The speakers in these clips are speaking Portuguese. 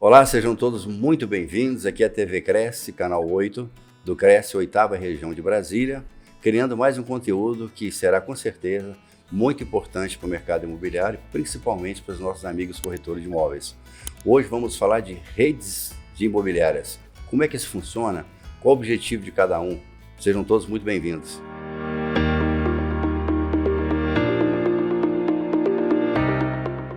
Olá, sejam todos muito bem-vindos. Aqui é a TV Cresce, canal 8, do Cresce, 8ª região de Brasília, criando mais um conteúdo que será com certeza muito importante para o mercado imobiliário, principalmente para os nossos amigos corretores de imóveis. Hoje vamos falar de redes de imobiliárias. Como é que isso funciona? Qual o objetivo de cada um? Sejam todos muito bem-vindos.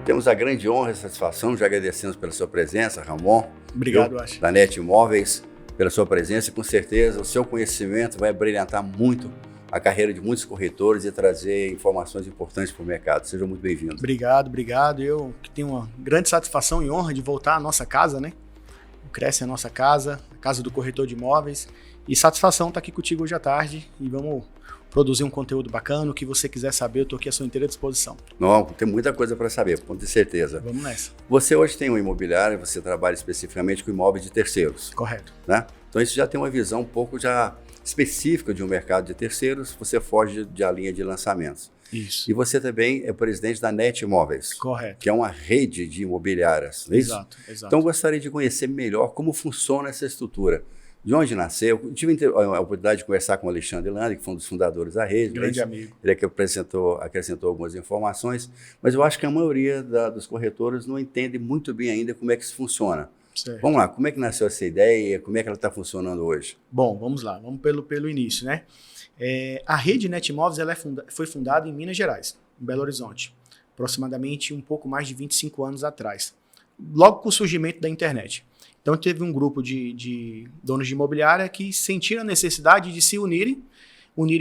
Temos a grande honra e satisfação, já agradecemos pela sua presença, Ramon. Obrigado, Acho. Da NET Imóveis, pela sua presença e com certeza o seu conhecimento vai brilhantar muito a carreira de muitos corretores e trazer informações importantes para o mercado. Seja muito bem-vindo. Obrigado. Eu que tenho uma grande satisfação e honra de voltar à nossa casa, né? O Cresce é a nossa casa, a casa do corretor de imóveis. E satisfação estar aqui contigo hoje à tarde e vamos produzir um conteúdo bacana. O que você quiser saber, eu estou aqui à sua inteira disposição. Não, tem muita coisa para saber, com certeza. Vamos nessa. Você hoje tem uma imobiliária, você trabalha especificamente com imóveis de terceiros. Correto. Né? Então isso já tem uma visão um pouco já específica de um mercado de terceiros, você foge da linha de lançamentos. Isso. E você também é presidente da NET Imóveis. Correto. Que é uma rede de imobiliárias, não é isso? Exato. Então eu gostaria de conhecer melhor como funciona essa estrutura. De onde nasceu? Eu tive a oportunidade de conversar com o Alexandre Lande, que foi um dos fundadores da rede. Grande amigo. Ele que acrescentou algumas informações, mas eu acho que a maioria dos corretores não entende muito bem ainda como é que isso funciona. Certo. Vamos lá, como é que nasceu essa ideia? Como é que ela está funcionando hoje? Bom, vamos lá, vamos pelo início, né? A rede NET Imóveis foi fundada em Minas Gerais, em Belo Horizonte, aproximadamente um pouco mais de 25 anos atrás, logo com o surgimento da internet. Então teve um grupo de donos de imobiliária que sentiram a necessidade de se unirem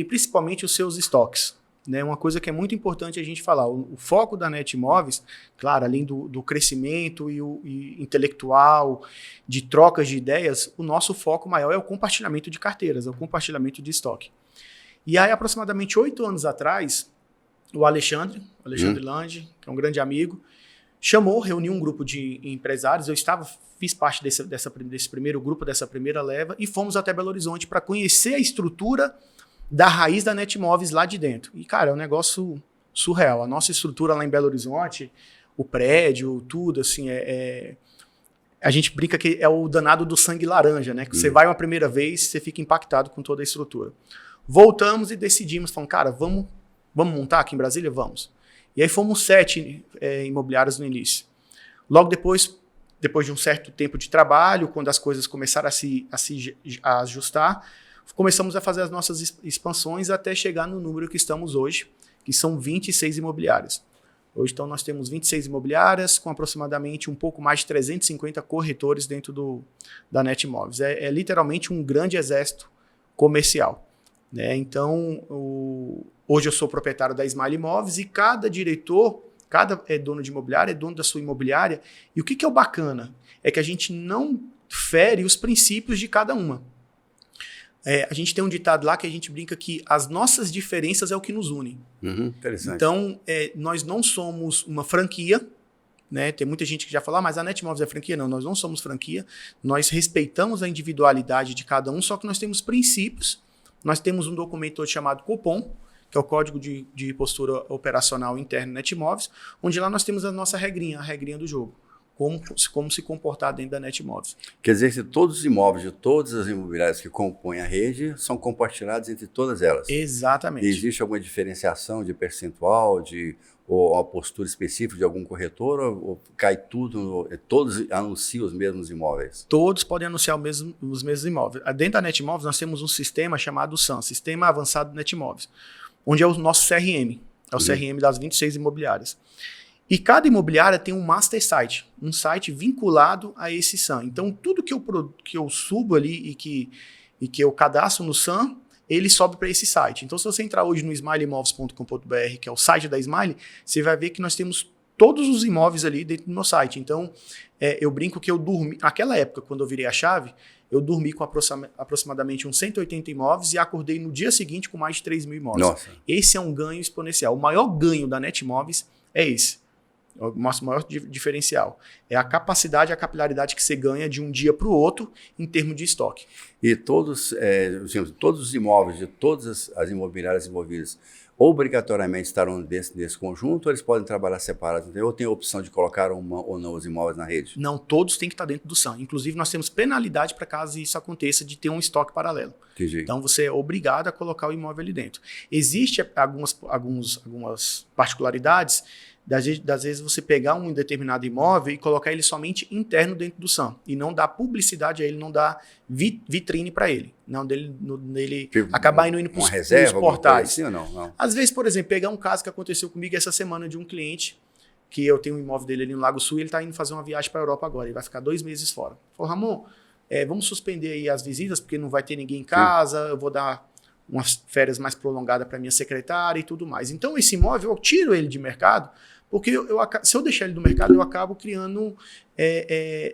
principalmente os seus estoques. Né? Uma coisa que é muito importante a gente falar, o foco da NET Imóveis, claro, além do crescimento e intelectual, de trocas de ideias, o nosso foco maior é o compartilhamento de carteiras, é o compartilhamento de estoque. E aí, aproximadamente 8 anos atrás, o Alexandre Lande, que é um grande amigo, reuniu um grupo de empresários, fiz parte desse primeiro grupo, dessa primeira leva, e fomos até Belo Horizonte para conhecer a estrutura da raiz da NET Imóveis lá de dentro. E, cara, é um negócio surreal. A nossa estrutura lá em Belo Horizonte, o prédio, tudo, assim, a gente brinca que é o danado do sangue laranja, né? Que você vai uma primeira vez, você fica impactado com toda a estrutura. Voltamos e decidimos, falamos, cara, vamos montar aqui em Brasília? Vamos. E aí fomos 7 imobiliários no início. Logo depois de um certo tempo de trabalho, quando as coisas começaram a ajustar, começamos a fazer as nossas expansões até chegar no número que estamos hoje, que são 26 imobiliárias. Hoje, então, nós temos 26 imobiliárias com aproximadamente um pouco mais de 350 corretores dentro da NET Imóveis. É literalmente um grande exército comercial. Né? Então, hoje eu sou proprietário da Smile Imóveis e cada diretor, cada dono de imobiliária é dono da sua imobiliária. E o que é o bacana? É que a gente não fere os princípios de cada uma. A gente tem um ditado lá que a gente brinca que as nossas diferenças é o que nos une. Interessante. Então, nós não somos uma franquia, né? Tem muita gente que já fala, mas a NET Imóveis é franquia? Não, nós não somos franquia. Nós respeitamos a individualidade de cada um, só que nós temos princípios. Nós temos um documento hoje chamado Copom, que é o Código de Postura Operacional Interno NET Imóveis, onde lá nós temos a nossa regrinha, a regrinha do jogo. Como se comportar dentro da NET Imóveis. Quer dizer que todos os imóveis de todas as imobiliárias que compõem a rede são compartilhados entre todas elas. Exatamente. E existe alguma diferenciação de percentual, ou uma postura específica de algum corretor, ou cai tudo, todos anunciam os mesmos imóveis? Todos podem anunciar os mesmos imóveis. Dentro da NET Imóveis nós temos um sistema chamado SAM, Sistema Avançado NET Imóveis, onde é o nosso CRM, é o CRM das 26 imobiliárias. E cada imobiliária tem um master site, um site vinculado a esse SAM. Então, tudo que eu subo ali e que eu cadastro no SAM, ele sobe para esse site. Então, se você entrar hoje no smileimóveis.com.br, que é o site da Smile, você vai ver que nós temos todos os imóveis ali dentro do meu site. Então, eu brinco que eu dormi, naquela época, quando eu virei a chave, eu dormi com aproximadamente uns 180 imóveis e acordei no dia seguinte com mais de 3 mil imóveis. Nossa. Esse é um ganho exponencial. O maior ganho da NET Imóveis é esse. O nosso maior diferencial é a capacidade e a capilaridade que você ganha de um dia para o outro em termos de estoque. E todos os imóveis de todas as imobiliárias envolvidas, obrigatoriamente estarão desse conjunto, ou eles podem trabalhar separados? Ou tem a opção de colocar uma ou não os imóveis na rede? Não, todos têm que estar dentro do SAM. Inclusive, nós temos penalidade para caso isso aconteça, de ter um estoque paralelo. Entendi. Então, você é obrigado a colocar o imóvel ali dentro. Existem algumas particularidades, das vezes você pegar um determinado imóvel e colocar ele somente interno dentro do SAM, e não dar publicidade a ele, não dar vitrine para ele. Não dele acabar indo para os portais. Assim, ou não? Às vezes, por exemplo, pegar um caso que aconteceu comigo essa semana de um cliente, que eu tenho um imóvel dele ali no Lago Sul, e ele está indo fazer uma viagem para a Europa agora, ele vai ficar 2 meses fora. Falou, Ramon, vamos suspender aí as visitas, porque não vai ter ninguém em casa, eu vou dar umas férias mais prolongadas para minha secretária e tudo mais. Então, esse imóvel, eu tiro ele de mercado, porque se eu deixar ele do mercado, eu acabo criando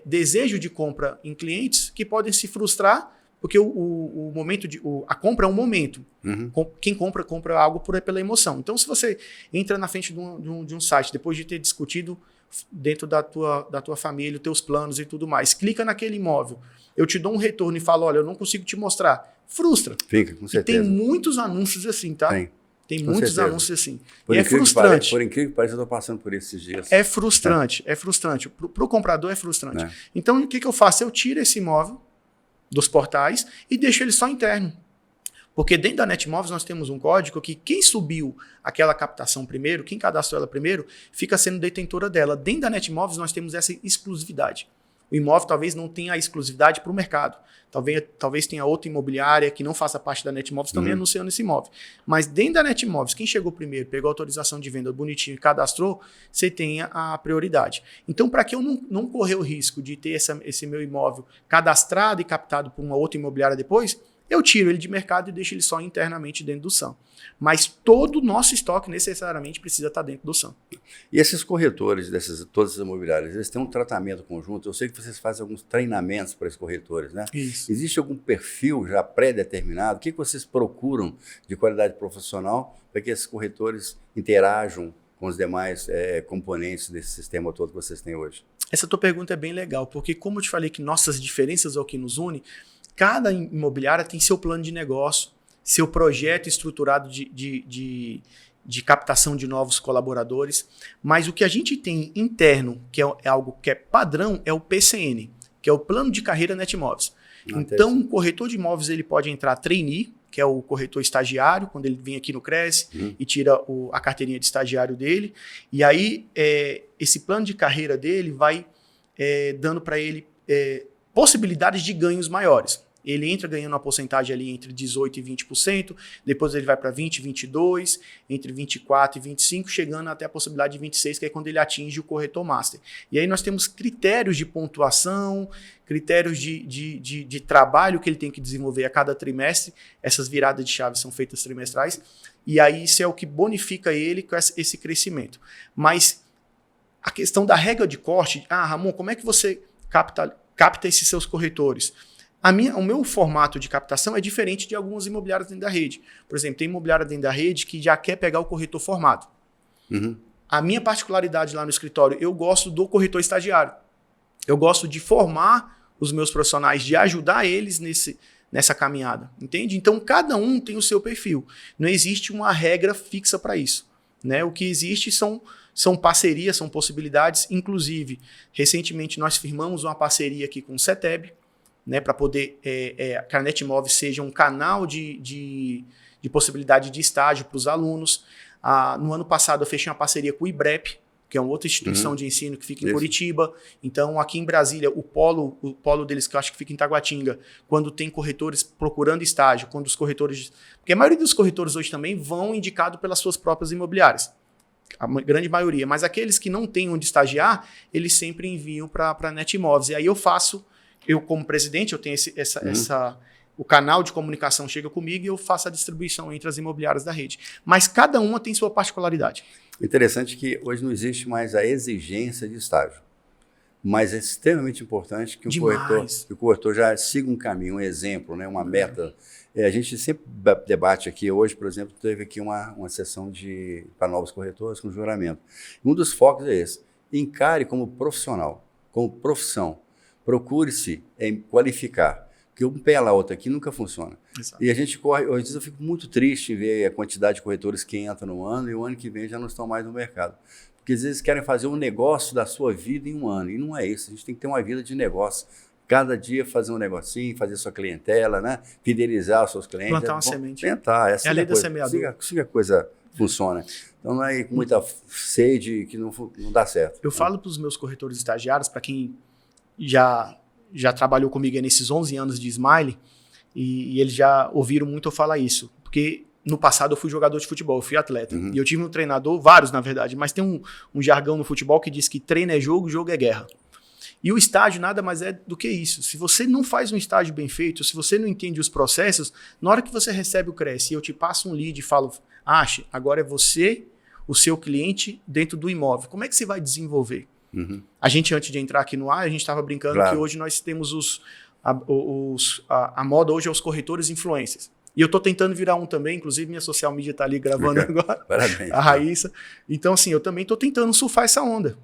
desejo de compra em clientes que podem se frustrar, porque o momento a compra é um momento. Uhum. Quem compra algo pela emoção. Então, se você entra na frente de um site, depois de ter discutido dentro da tua família, os teus planos e tudo mais, clica naquele imóvel, eu te dou um retorno e falo, olha, eu não consigo te mostrar. Frustra. Fica, com certeza. E tem muitos anúncios assim, tá? Tem muitos certeza. Anúncios assim. Por e é frustrante. Por incrível que pareça, eu estou passando por isso esses dias. É frustrante. Para o comprador é frustrante. Então, o que eu faço? Eu tiro esse imóvel dos portais e deixo ele só interno. Porque dentro da Netmóveis nós temos um código que quem subiu aquela captação primeiro, quem cadastrou ela primeiro, fica sendo detentora dela. Dentro da Netmóveis nós temos essa exclusividade. O imóvel talvez não tenha a exclusividade para o mercado. Talvez tenha outra imobiliária que não faça parte da Netmóveis também anunciando esse imóvel. Mas dentro da Netmóveis, quem chegou primeiro, pegou a autorização de venda bonitinho e cadastrou, você tem a prioridade. Então, para que eu não correr o risco de ter esse meu imóvel cadastrado e captado por uma outra imobiliária depois, eu tiro ele de mercado e deixo ele só internamente dentro do SAM. Mas todo o nosso estoque necessariamente precisa estar dentro do SAM. E esses corretores, todas as imobiliárias, eles têm um tratamento conjunto? Eu sei que vocês fazem alguns treinamentos para esses corretores, né? Isso. Existe algum perfil já pré-determinado? O que vocês procuram de qualidade profissional para que esses corretores interajam com os demais componentes desse sistema todo que vocês têm hoje? Essa tua pergunta é bem legal, porque como eu te falei que nossas diferenças é o que nos une, cada imobiliária tem seu plano de negócio, seu projeto estruturado de captação de novos colaboradores, mas o que a gente tem interno, que é algo que é padrão, é o PCN, que é o Plano de Carreira Netmóveis. Então, um corretor de imóveis ele pode entrar trainee, que é o corretor estagiário, quando ele vem aqui no Cresce e tira a carteirinha de estagiário dele, e aí esse plano de carreira dele vai dando para ele possibilidades de ganhos maiores. Ele entra ganhando uma porcentagem ali entre 18% e 20%, depois ele vai para 20%, 22%, entre 24% e 25%, chegando até a possibilidade de 26%, que é quando ele atinge o corretor master. E aí nós temos critérios de pontuação, critérios de trabalho que ele tem que desenvolver a cada trimestre. Essas viradas de chave são feitas trimestrais, e aí isso é o que bonifica ele com esse crescimento. Mas a questão da regra de corte, Ramon, como é que você capta esses seus corretores? O meu formato de captação é diferente de algumas imobiliárias dentro da rede. Por exemplo, tem imobiliária dentro da rede que já quer pegar o corretor formado. A minha particularidade lá no escritório, eu gosto do corretor estagiário. Eu gosto de formar os meus profissionais, de ajudar eles nessa caminhada. Entende? Então, cada um tem o seu perfil. Não existe uma regra fixa para isso. Né? O que existe são parcerias, são possibilidades. Inclusive, recentemente nós firmamos uma parceria aqui com o CETEB, né, para poder que a Netmóveis seja um canal de possibilidade de estágio para os alunos. No ano passado eu fechei uma parceria com o IBREP, que é uma outra instituição de ensino que fica em Curitiba. Então aqui em Brasília, o polo deles, que eu acho que fica em Taguatinga, quando tem corretores procurando estágio, quando os corretores... Porque a maioria dos corretores hoje também vão indicado pelas suas próprias imobiliárias. A grande maioria. Mas aqueles que não têm onde estagiar, eles sempre enviam para a Netmóveis. E aí eu como presidente, eu tenho o canal de comunicação chega comigo e eu faço a distribuição entre as imobiliárias da rede. Mas cada uma tem sua particularidade. Interessante que hoje não existe mais a exigência de estágio, mas é extremamente importante que o corretor já siga um caminho, um exemplo, né, uma meta. A gente sempre debate aqui, hoje, por exemplo, teve aqui uma sessão para novos corretores com juramento. Um dos focos é esse: encare como profissional, como profissão. Procure-se em qualificar. Porque um pé lá, outro aqui, nunca funciona. Exato. E a gente corre, às vezes eu fico muito triste em ver a quantidade de corretores que entram no ano e o ano que vem já não estão mais no mercado. Porque às vezes querem fazer um negócio da sua vida em um ano, e não é isso. A gente tem que ter uma vida de negócio. Cada dia fazer um negocinho, fazer sua clientela, né? Fidelizar os seus clientes. Plantar uma semente. Tentar. É a lei da semeadura. Assim que a coisa funciona. Então não é com muita sede que não dá certo. Eu falo para os meus corretores estagiários, para quem já trabalhou comigo nesses 11 anos de Smile, e eles já ouviram muito eu falar isso. Porque no passado eu fui jogador de futebol, eu fui atleta. Uhum. E eu tive um treinador, vários na verdade, mas tem um jargão no futebol que diz que treino é jogo, jogo é guerra. E o estágio nada mais é do que isso. Se você não faz um estágio bem feito, se você não entende os processos, na hora que você recebe o Cresce e eu te passo um lead e falo, Ache, agora é você, o seu cliente, dentro do imóvel. Como é que você vai desenvolver? Uhum. A gente, antes de entrar aqui no ar, a gente estava brincando que hoje nós temos a moda hoje é os corretores influencers. E eu estou tentando virar um também, inclusive minha social media está ali gravando agora. Parabéns. A Raíssa. Então, assim, eu também estou tentando surfar essa onda.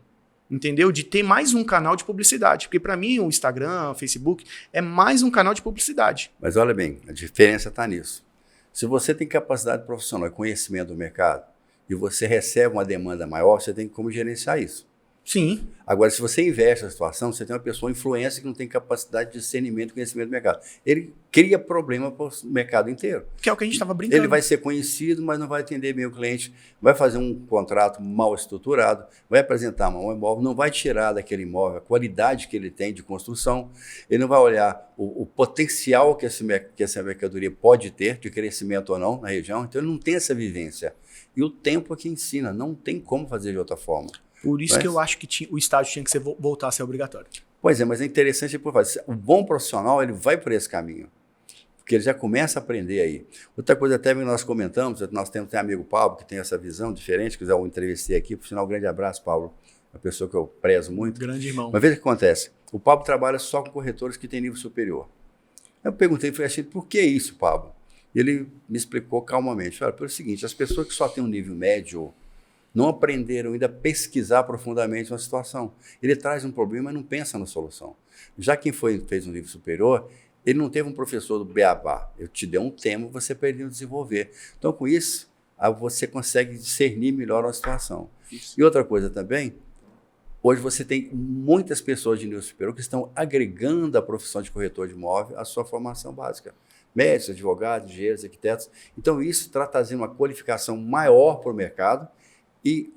Entendeu? De ter mais um canal de publicidade. Porque para mim o Instagram, o Facebook é mais um canal de publicidade. Mas olha bem, a diferença está nisso. Se você tem capacidade profissional e conhecimento do mercado e você recebe uma demanda maior, você tem como gerenciar isso. Sim. Agora, se você inverte a situação, você tem uma pessoa influência que não tem capacidade de discernimento e conhecimento do mercado. Ele cria problema para o mercado inteiro. Que é o que a gente estava brincando. Ele vai ser conhecido, mas não vai atender bem o cliente, vai fazer um contrato mal estruturado, vai apresentar um imóvel, não vai tirar daquele imóvel a qualidade que ele tem de construção, ele não vai olhar o potencial que essa mercadoria pode ter, de crescimento ou não na região, então ele não tem essa vivência. E o tempo aqui ensina, não tem como fazer de outra forma. Por isso que eu acho que o estágio tinha que voltar a ser obrigatório. Pois é, mas é interessante por fazer. O bom profissional, ele vai por esse caminho, porque ele já começa a aprender aí. Outra coisa até que nós comentamos, nós temos um amigo Pablo, que tem essa visão diferente, que eu entrevistei aqui, por sinal, um grande abraço, Pablo, uma pessoa que eu prezo muito. Grande irmão. Mas veja o que acontece, o Pablo trabalha só com corretores que têm nível superior. Eu perguntei, falei assim, por que isso, Pablo? E ele me explicou calmamente, falou, pelo seguinte, as pessoas que só têm um nível médio, não aprenderam ainda a pesquisar profundamente uma situação. Ele traz um problema e não pensa na solução. Já quem fez um nível superior, ele não teve um professor do beabá. Eu te dei um tema, você perdeu desenvolver. Então, com isso, você consegue discernir melhor a situação. Isso. E outra coisa também, hoje você tem muitas pessoas de nível superior que estão agregando a profissão de corretor de imóvel à sua formação básica. Médicos, advogados, engenheiros, arquitetos. Então, isso está trazendo uma qualificação maior para o mercado, e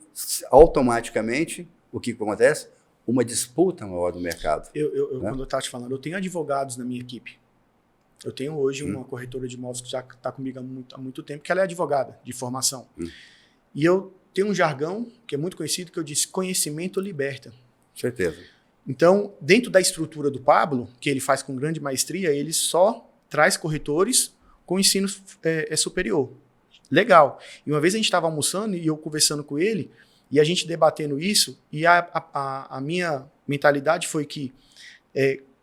automaticamente, o que acontece? Uma disputa maior do mercado. Né? Quando eu estava te falando, eu tenho advogados na minha equipe. Eu tenho hoje uma corretora de imóveis que já está comigo há muito tempo, que ela é advogada de formação. E eu tenho um jargão que é muito conhecido, que eu disse, conhecimento liberta. Certeza. Então, dentro da estrutura do Pablo, que ele faz com grande maestria, ele só traz corretores com ensino superior. Legal. E uma vez a gente estava almoçando e eu conversando com ele, e a gente debatendo isso, e a minha mentalidade foi que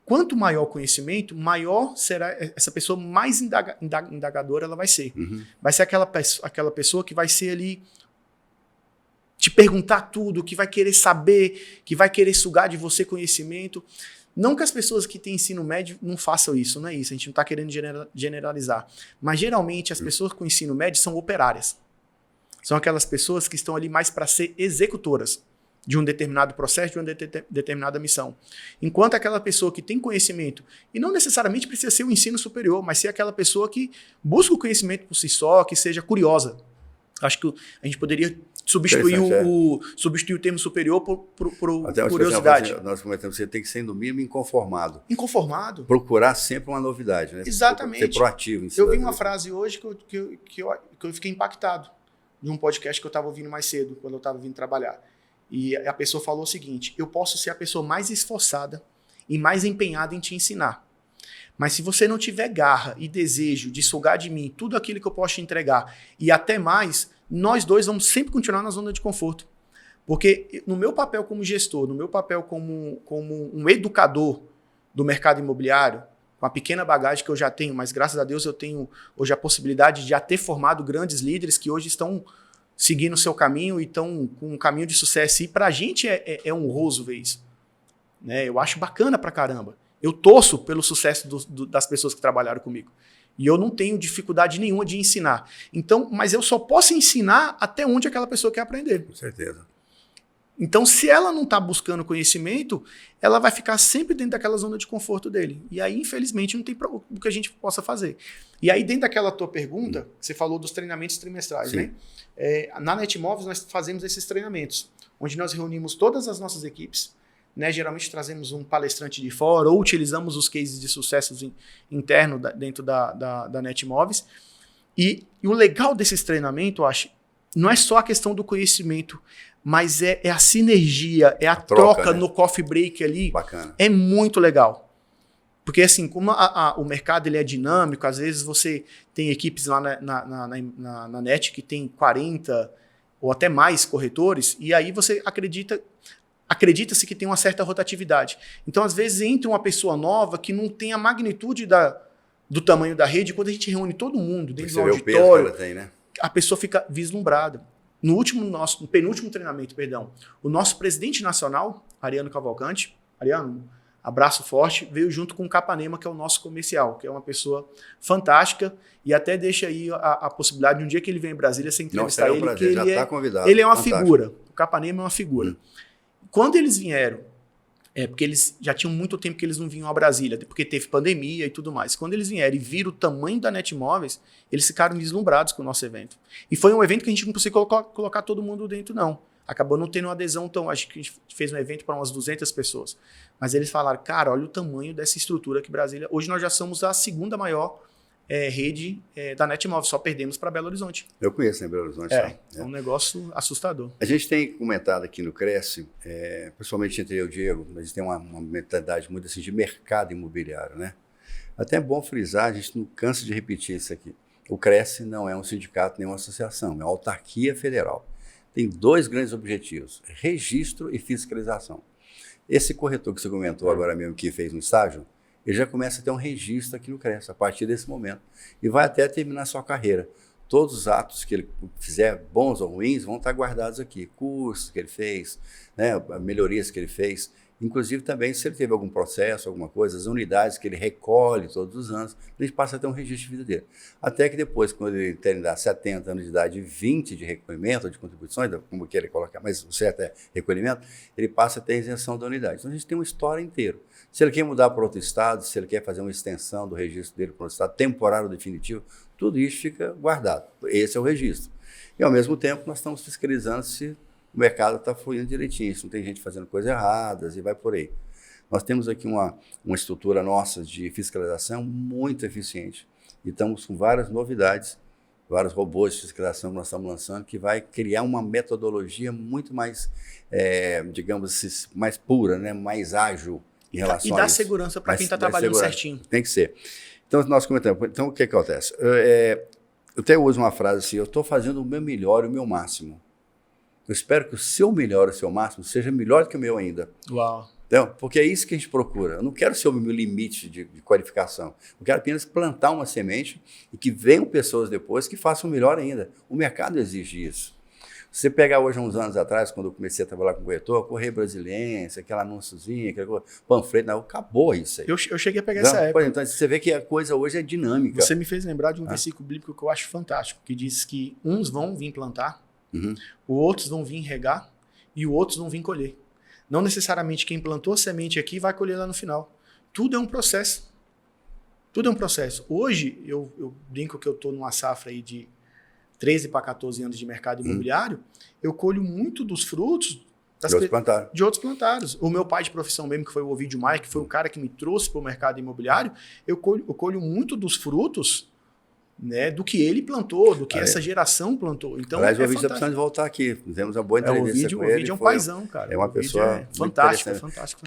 quanto maior o conhecimento, maior será essa pessoa, mais indagadora ela vai ser. Vai ser aquela pessoa que vai ser ali, te perguntar tudo, que vai querer saber, que vai querer sugar de você conhecimento. Não que as pessoas que têm ensino médio não façam isso, não é isso, a gente não está querendo generalizar. Mas geralmente as pessoas com ensino médio são operárias. São aquelas pessoas que estão ali mais para ser executoras de um determinado processo, de uma determinada missão. Enquanto aquela pessoa que tem conhecimento, e não necessariamente precisa ser o ensino superior, mas ser aquela pessoa que busca o conhecimento por si só, que seja curiosa. Acho que a gente poderia substituir o termo superior por curiosidade. Nós comentamos, você tem que ser, no mínimo, inconformado. Inconformado. Procurar sempre uma novidade, né? Exatamente. Ser proativo. Eu vi uma frase hoje que eu fiquei impactado, de um podcast que eu estava ouvindo mais cedo, quando eu estava vindo trabalhar. E a pessoa falou o seguinte, eu posso ser a pessoa mais esforçada e mais empenhada em te ensinar. Mas se você não tiver garra e desejo de sugar de mim tudo aquilo que eu posso te entregar e até mais, nós dois vamos sempre continuar na zona de conforto. Porque no meu papel como gestor, no meu papel como um educador do mercado imobiliário, com a pequena bagagem que eu já tenho, mas graças a Deus eu tenho hoje a possibilidade de já ter formado grandes líderes que hoje estão seguindo o seu caminho e estão com um caminho de sucesso. E para a gente é honroso ver isso. Né? Eu acho bacana pra caramba. Eu torço pelo sucesso das pessoas que trabalharam comigo. E eu não tenho dificuldade nenhuma de ensinar. Então, mas eu só posso ensinar até onde aquela pessoa quer aprender. Com certeza. Então, se ela não está buscando conhecimento, ela vai ficar sempre dentro daquela zona de conforto dele. E aí, infelizmente, não tem o que a gente possa fazer. E aí, dentro daquela tua pergunta, você falou dos treinamentos trimestrais, Sim. né? Na Netmóveis, nós fazemos esses treinamentos, onde nós reunimos todas as nossas equipes, né? Geralmente trazemos um palestrante de fora ou utilizamos os cases de sucessos internos dentro da Netmóveis. E o legal desses treinamentos, eu acho, não é só a questão do conhecimento, mas é a sinergia, é a troca, né? No coffee break ali. Bacana. É muito legal. Porque assim, como o mercado ele é dinâmico, às vezes você tem equipes lá na net que tem 40 ou até mais corretores, e aí você acredita-se que tem uma certa rotatividade. Então, às vezes, entra uma pessoa nova que não tem a magnitude do tamanho da rede. Quando a gente reúne todo mundo dentro do auditório, o peso que ela tem, né? A pessoa fica vislumbrada. No penúltimo treinamento, o nosso presidente nacional, Ariano Cavalcante, Ariano, abraço forte, veio junto com o Capanema, que é o nosso comercial, que é uma pessoa fantástica, e até deixa aí a possibilidade de um dia que ele vem em Brasília, você entrevistar ele, prazer, que já ele tá convidado. Ele é uma Fantástico. figura. O Capanema é uma figura. Quando eles vieram, porque eles já tinham muito tempo que eles não vinham a Brasília, porque teve pandemia e tudo mais. Quando eles vieram e viram o tamanho da Netmóveis, eles ficaram deslumbrados com o nosso evento. E foi um evento que a gente não conseguiu colocar todo mundo dentro, não. Acabou não tendo uma adesão tão... Acho que a gente fez um evento para umas 200 pessoas. Mas eles falaram, cara, olha o tamanho dessa estrutura que Brasília... Hoje nós já somos a segunda maior rede da Netmóveis, só perdemos para Belo Horizonte. Eu conheço em Belo Horizonte. É um negócio assustador. A gente tem comentado aqui no Cresce, principalmente entre eu e o Diego, a gente tem uma mentalidade muito assim de mercado imobiliário, né? Até é bom frisar, a gente não cansa de repetir isso aqui. O Cresce não é um sindicato nem uma associação, é uma autarquia federal. Tem dois grandes objetivos, registro e fiscalização. Esse corretor que você comentou agora mesmo, que fez um estágio, ele já começa a ter um registro aqui no Cresce, a partir desse momento. E vai até terminar a sua carreira. Todos os atos que ele fizer, bons ou ruins, vão estar guardados aqui. Cursos que ele fez, né, melhorias que ele fez. Inclusive também, se ele teve algum processo, alguma coisa, as unidades que ele recolhe todos os anos, ele passa a ter um registro de vida dele. Até que depois, quando ele terminar 70 anos de idade e 20 de recolhimento, de contribuições, como queira colocar, mas o certo é recolhimento, ele passa a ter a isenção da unidade. Então a gente tem uma história inteira. Se ele quer mudar para outro estado, se ele quer fazer uma extensão do registro dele para outro estado, temporário ou definitivo, tudo isso fica guardado. Esse é o registro. E ao mesmo tempo nós estamos fiscalizando se o mercado está fluindo direitinho, se não tem gente fazendo coisas erradas e vai por aí. Nós temos aqui uma estrutura nossa de fiscalização muito eficiente e estamos com várias novidades, vários robôs de fiscalização que nós estamos lançando, que vai criar uma metodologia muito mais, digamos assim, mais pura, né? Mais ágil em relação a isso. E dá segurança para quem está trabalhando certinho. Tem que ser. Então, nós comentamos. Então, o que acontece? Eu até uso uma frase assim, eu estou fazendo o meu melhor e o meu máximo. Eu espero que o seu melhor, o seu máximo, seja melhor do que o meu ainda. Uau! Então, porque é isso que a gente procura. Eu não quero ser o meu limite de qualificação. Eu quero apenas plantar uma semente e que venham pessoas depois que façam melhor ainda. O mercado exige isso. Se você pegar hoje, uns anos atrás, quando eu comecei a trabalhar com corretor, Correio Brasiliense, aquela anúnciozinha, aquele panfleto, não, acabou isso aí. Eu cheguei a pegar essa época. Então, você vê que a coisa hoje é dinâmica. Você me fez lembrar de um versículo bíblico que eu acho fantástico, que diz que uns vão vir plantar, outros vão vir regar e outros vão vir colher. Não necessariamente quem plantou a semente aqui vai colher lá no final. Tudo é um processo. Tudo é um processo. Hoje, eu brinco que eu estou numa safra aí de 13 para 14 anos de mercado imobiliário, eu colho muito dos frutos de outros plantados. O meu pai de profissão mesmo, que foi o Ovidio Maia, que foi o cara que me trouxe para o mercado imobiliário, eu colho muito dos frutos, né, do que ele plantou, do que essa geração plantou. Então, aliás, o Ovidio está precisando de voltar aqui. Fizemos uma boa entrevista com ele. O Ovidio é um paizão, cara. É uma pessoa fantástico.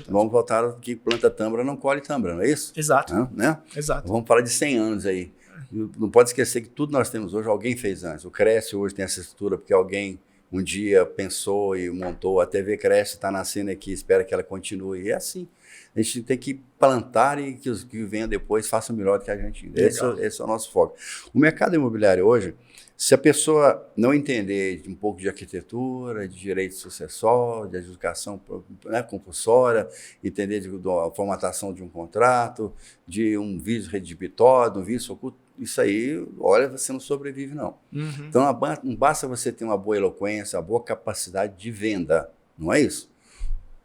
Vamos voltar que planta tâmara, não colhe tâmara, não é isso? Exato. Né? Exato. Vamos falar de 100 anos aí. Não pode esquecer que tudo nós temos hoje, alguém fez antes. O Cresce hoje tem essa estrutura porque alguém um dia pensou e montou, a TV Cresce está nascendo aqui, espera que ela continue. E é assim. A gente tem que plantar e que os que venham depois façam melhor do que a gente. Esse é o nosso foco. O mercado imobiliário hoje, se a pessoa não entender um pouco de arquitetura, de direito sucessório, de adjudicação, né, compulsória, entender da formatação de um contrato, de um vício redibitório, de um vício oculto, isso aí, olha, você não sobrevive, não. Então, não basta você ter uma boa eloquência, uma boa capacidade de venda, não é isso?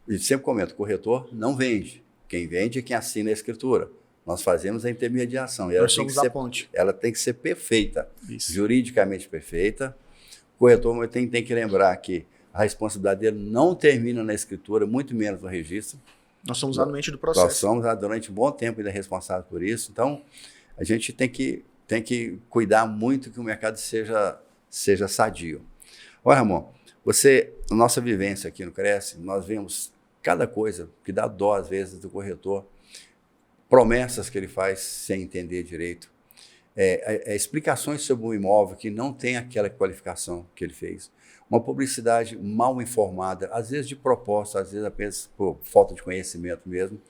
E sempre comento, o corretor não vende. Quem vende é quem assina a escritura. Nós fazemos a intermediação. E nós somos a ponte. Ela tem que ser perfeita, isso. Juridicamente perfeita. O corretor tem que lembrar que a responsabilidade dele não termina na escritura, muito menos no registro. Nós somos anuente do processo. Nós somos, durante um bom tempo, ainda responsáveis por isso. Então, a gente tem que cuidar muito que o mercado seja sadio. Olha, Ramon, a nossa vivência aqui no Cresce, nós vemos cada coisa que dá dó, às vezes, do corretor, promessas que ele faz sem entender direito, explicações sobre um imóvel que não tem aquela qualificação que ele fez, uma publicidade mal informada, às vezes de propósito, às vezes apenas por falta de conhecimento mesmo.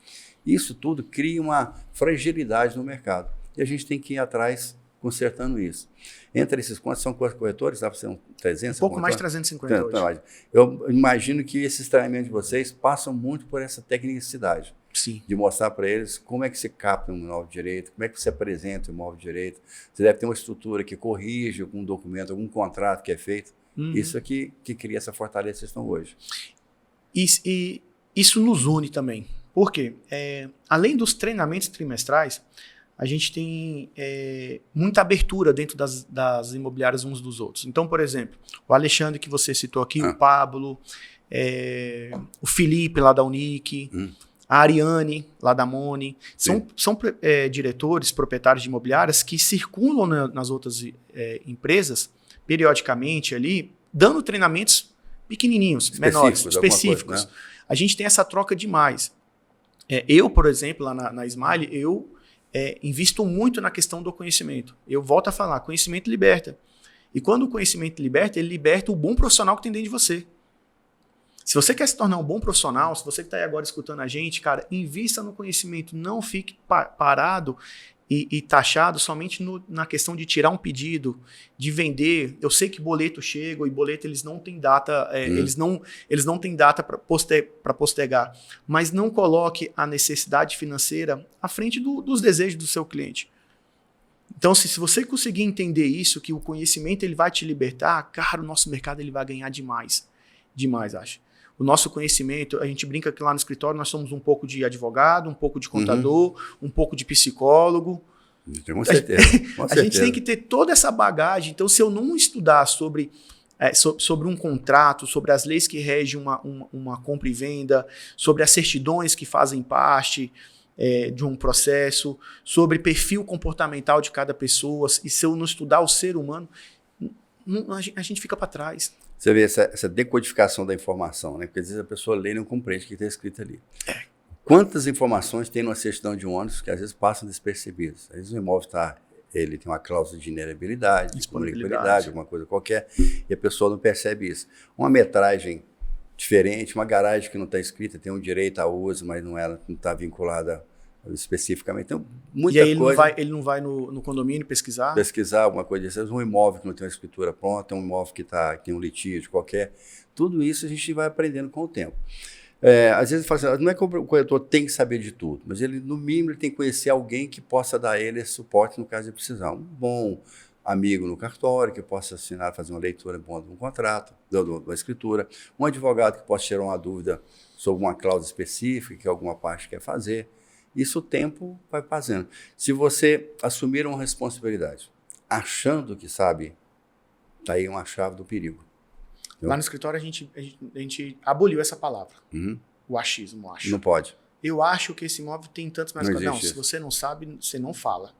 Isso tudo cria uma fragilidade no mercado e a gente tem que ir atrás consertando isso. Entre esses quantos são corretores? Dá para ser 300? Um pouco mais de 350 hoje. Eu imagino que esses treinamentos de vocês passam muito por essa tecnicidade. Sim. De mostrar para eles como é que você capta um imóvel de direito, como é que você apresenta um imóvel de direito. Você deve ter uma estrutura que corrige algum documento, algum contrato que é feito. Isso aqui que cria essa fortaleza que vocês estão hoje. E isso nos une também. Por quê? Além dos treinamentos trimestrais, a gente tem muita abertura dentro das imobiliárias uns dos outros. Então, por exemplo, o Alexandre que você citou aqui, o Pablo, o Felipe lá da Unic, a Ariane lá da Moni, são diretores, proprietários de imobiliárias que circulam nas outras empresas, periodicamente ali, dando treinamentos pequenininhos, menores, específicos. Coisa, né? A gente tem essa troca demais. Eu, por exemplo, lá na Smile, eu invisto muito na questão do conhecimento. Eu volto a falar, conhecimento liberta. E quando o conhecimento liberta, ele liberta o bom profissional que tem dentro de você. Se você quer se tornar um bom profissional, se você que está aí agora escutando a gente, cara, invista no conhecimento, não fique parado e taxado somente na questão de tirar um pedido, de vender. Eu sei que boleto chega e boleto eles não têm data, eles não têm data para postergar, mas não coloque a necessidade financeira à frente dos desejos do seu cliente. Então, se você conseguir entender isso, que o conhecimento ele vai te libertar, cara, o nosso mercado ele vai ganhar demais. Demais, acho. O nosso conhecimento, a gente brinca que lá no escritório nós somos um pouco de advogado, um pouco de contador, um pouco de psicólogo. Com certeza. A gente tem que ter toda essa bagagem. Então, se eu não estudar sobre um contrato, sobre as leis que regem uma compra e venda, sobre as certidões que fazem parte de um processo, sobre perfil comportamental de cada pessoa, e se eu não estudar o ser humano, a gente fica para trás. Você vê essa decodificação da informação, né? Porque às vezes a pessoa lê e não compreende o que está escrito ali. Quantas informações tem numa certidão de ônibus que às vezes passam despercebidas? Às vezes o imóvel ele tem uma cláusula de inerabilidade, de comunicabilidade, alguma coisa qualquer, e a pessoa não percebe isso. Uma metragem diferente, uma garagem que não está escrita, tem um direito a uso, mas não está vinculada especificamente. Então, muita coisa. Ele não vai no condomínio pesquisar? Pesquisar alguma coisa dessas. Um imóvel que não tem uma escritura pronta, um imóvel que tem um litígio qualquer. Tudo isso a gente vai aprendendo com o tempo. Às vezes fala assim, não é que o corretor tem que saber de tudo, mas ele, no mínimo, ele tem que conhecer alguém que possa dar a ele esse suporte no caso de precisar. Um bom amigo no cartório que possa assinar, fazer uma leitura boa de um contrato, de uma escritura. Um advogado que possa tirar uma dúvida sobre uma cláusula específica que alguma parte quer fazer. Isso o tempo vai fazendo. Se você assumir uma responsabilidade, achando que sabe, está aí uma chave do perigo. Entendeu? Lá no escritório a gente aboliu essa palavra. O achismo, acho. Não pode. Eu acho que esse imóvel tem tantos metros quadrados. Não, se você não sabe, você não fala.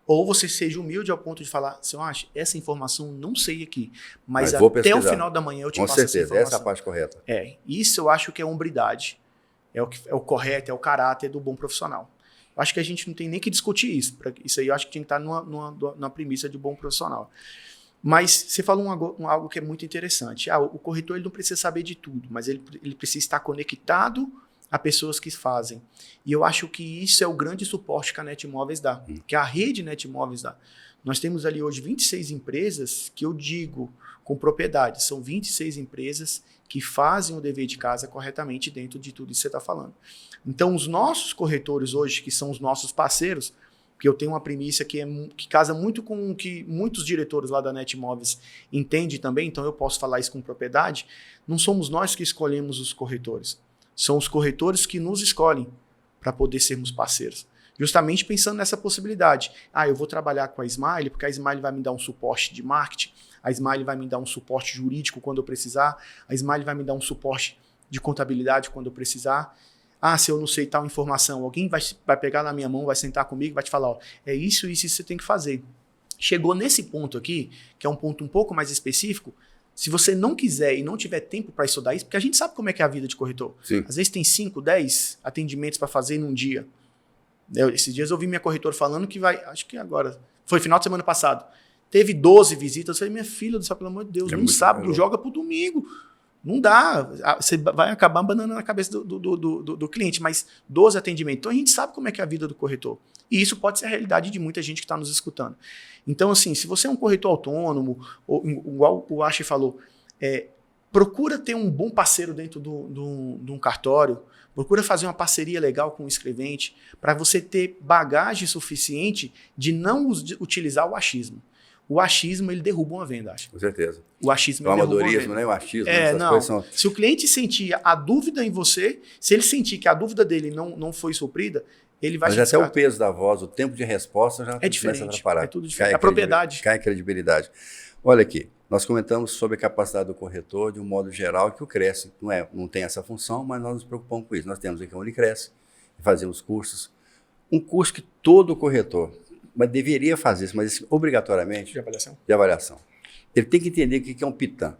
Ou você seja humilde ao ponto de falar, eu acho, essa informação não sei aqui, mas até o final da manhã eu te passo essa informação. Com certeza, essa é a parte correta. Isso eu acho que é hombridade. É o correto, é o caráter do bom profissional. Eu acho que a gente não tem nem que discutir isso. Isso aí eu acho que tinha que estar numa premissa de bom profissional. Mas você falou algo que é muito interessante. O corretor ele não precisa saber de tudo, mas ele precisa estar conectado a pessoas que fazem. E eu acho que isso é o grande suporte que a Netmóveis dá, que a rede Netmóveis dá. Nós temos ali hoje 26 empresas que eu digo com propriedade, são 26 empresas que fazem o dever de casa corretamente dentro de tudo isso que você está falando. Então, os nossos corretores hoje, que são os nossos parceiros, porque eu tenho uma premissa que casa muito com o que muitos diretores lá da Netmóveis entendem também, então eu posso falar isso com propriedade, não somos nós que escolhemos os corretores, são os corretores que nos escolhem para poder sermos parceiros. Justamente pensando nessa possibilidade. Eu vou trabalhar com a Smile, porque a Smile vai me dar um suporte de marketing, a Smile vai me dar um suporte jurídico quando eu precisar, a Smile vai me dar um suporte de contabilidade quando eu precisar. Se eu não sei tal informação, alguém vai pegar na minha mão, vai sentar comigo, vai te falar, é isso que você tem que fazer. Chegou nesse ponto aqui, que é um ponto um pouco mais específico, se você não quiser e não tiver tempo para estudar isso, porque a gente sabe como é que é a vida de corretor. Sim. Às vezes tem 5, 10 atendimentos para fazer num dia. Esses dias eu ouvi minha corretora falando que acho que agora, foi final de semana passado, teve 12 visitas. Eu falei, minha filha do céu, pelo amor de Deus, num sábado, joga pro domingo. Não dá, você vai acabar abanando na cabeça do cliente, mas 12 atendimentos. Então a gente sabe como é que é a vida do corretor. E isso pode ser a realidade de muita gente que está nos escutando. Então, assim, se você é um corretor autônomo, ou, igual o Ashi falou, procura ter um bom parceiro dentro de um cartório, procura fazer uma parceria legal com o escrevente, para você ter bagagem suficiente de não utilizar o achismo. O achismo, ele derruba uma venda, acho. Com certeza. O achismo, o amadorismo, né? O achismo. Não. Se o cliente sentir a dúvida em você, se ele sentir que a dúvida dele não foi suprida, ele vai... Mas até o peso da voz, o tempo de resposta já começa a atrapalhar. É tudo diferente. A propriedade. Cai a credibilidade. Olha aqui, nós comentamos sobre a capacidade do corretor de um modo geral, que o Cresce não tem essa função, mas nós nos preocupamos com isso. Nós temos aqui a Unicresce, fazemos cursos. Um curso que todo corretor... mas deveria fazer isso, mas obrigatoriamente... De avaliação. Ele tem que entender o que é um PITAM.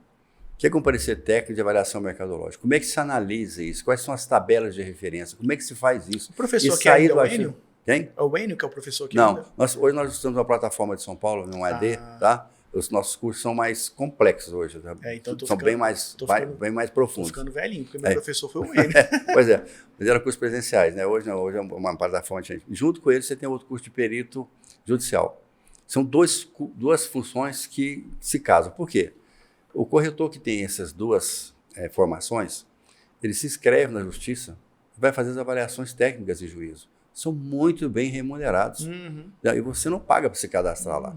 O que é um parecer técnico de avaliação mercadológica. Como é que se analisa isso? Quais são as tabelas de referência? Como é que se faz isso? O professor que é o Enio? Quem? É o Enio que é o professor que Não, hoje nós estamos na plataforma de São Paulo, no AD, tá? Os nossos cursos são mais complexos hoje. Tá? Então são bem mais profundos. Estou ficando velhinho, porque meu professor foi o Enio. Pois é, mas eram cursos presenciais, né? Hoje não, hoje é uma plataforma diferente. Junto com ele, você tem outro curso de perito judicial. São duas funções que se casam. Por quê? O corretor que tem essas duas formações, ele se inscreve na justiça, vai fazer as avaliações técnicas de juízo. São muito bem remunerados. E você não paga para se cadastrar lá.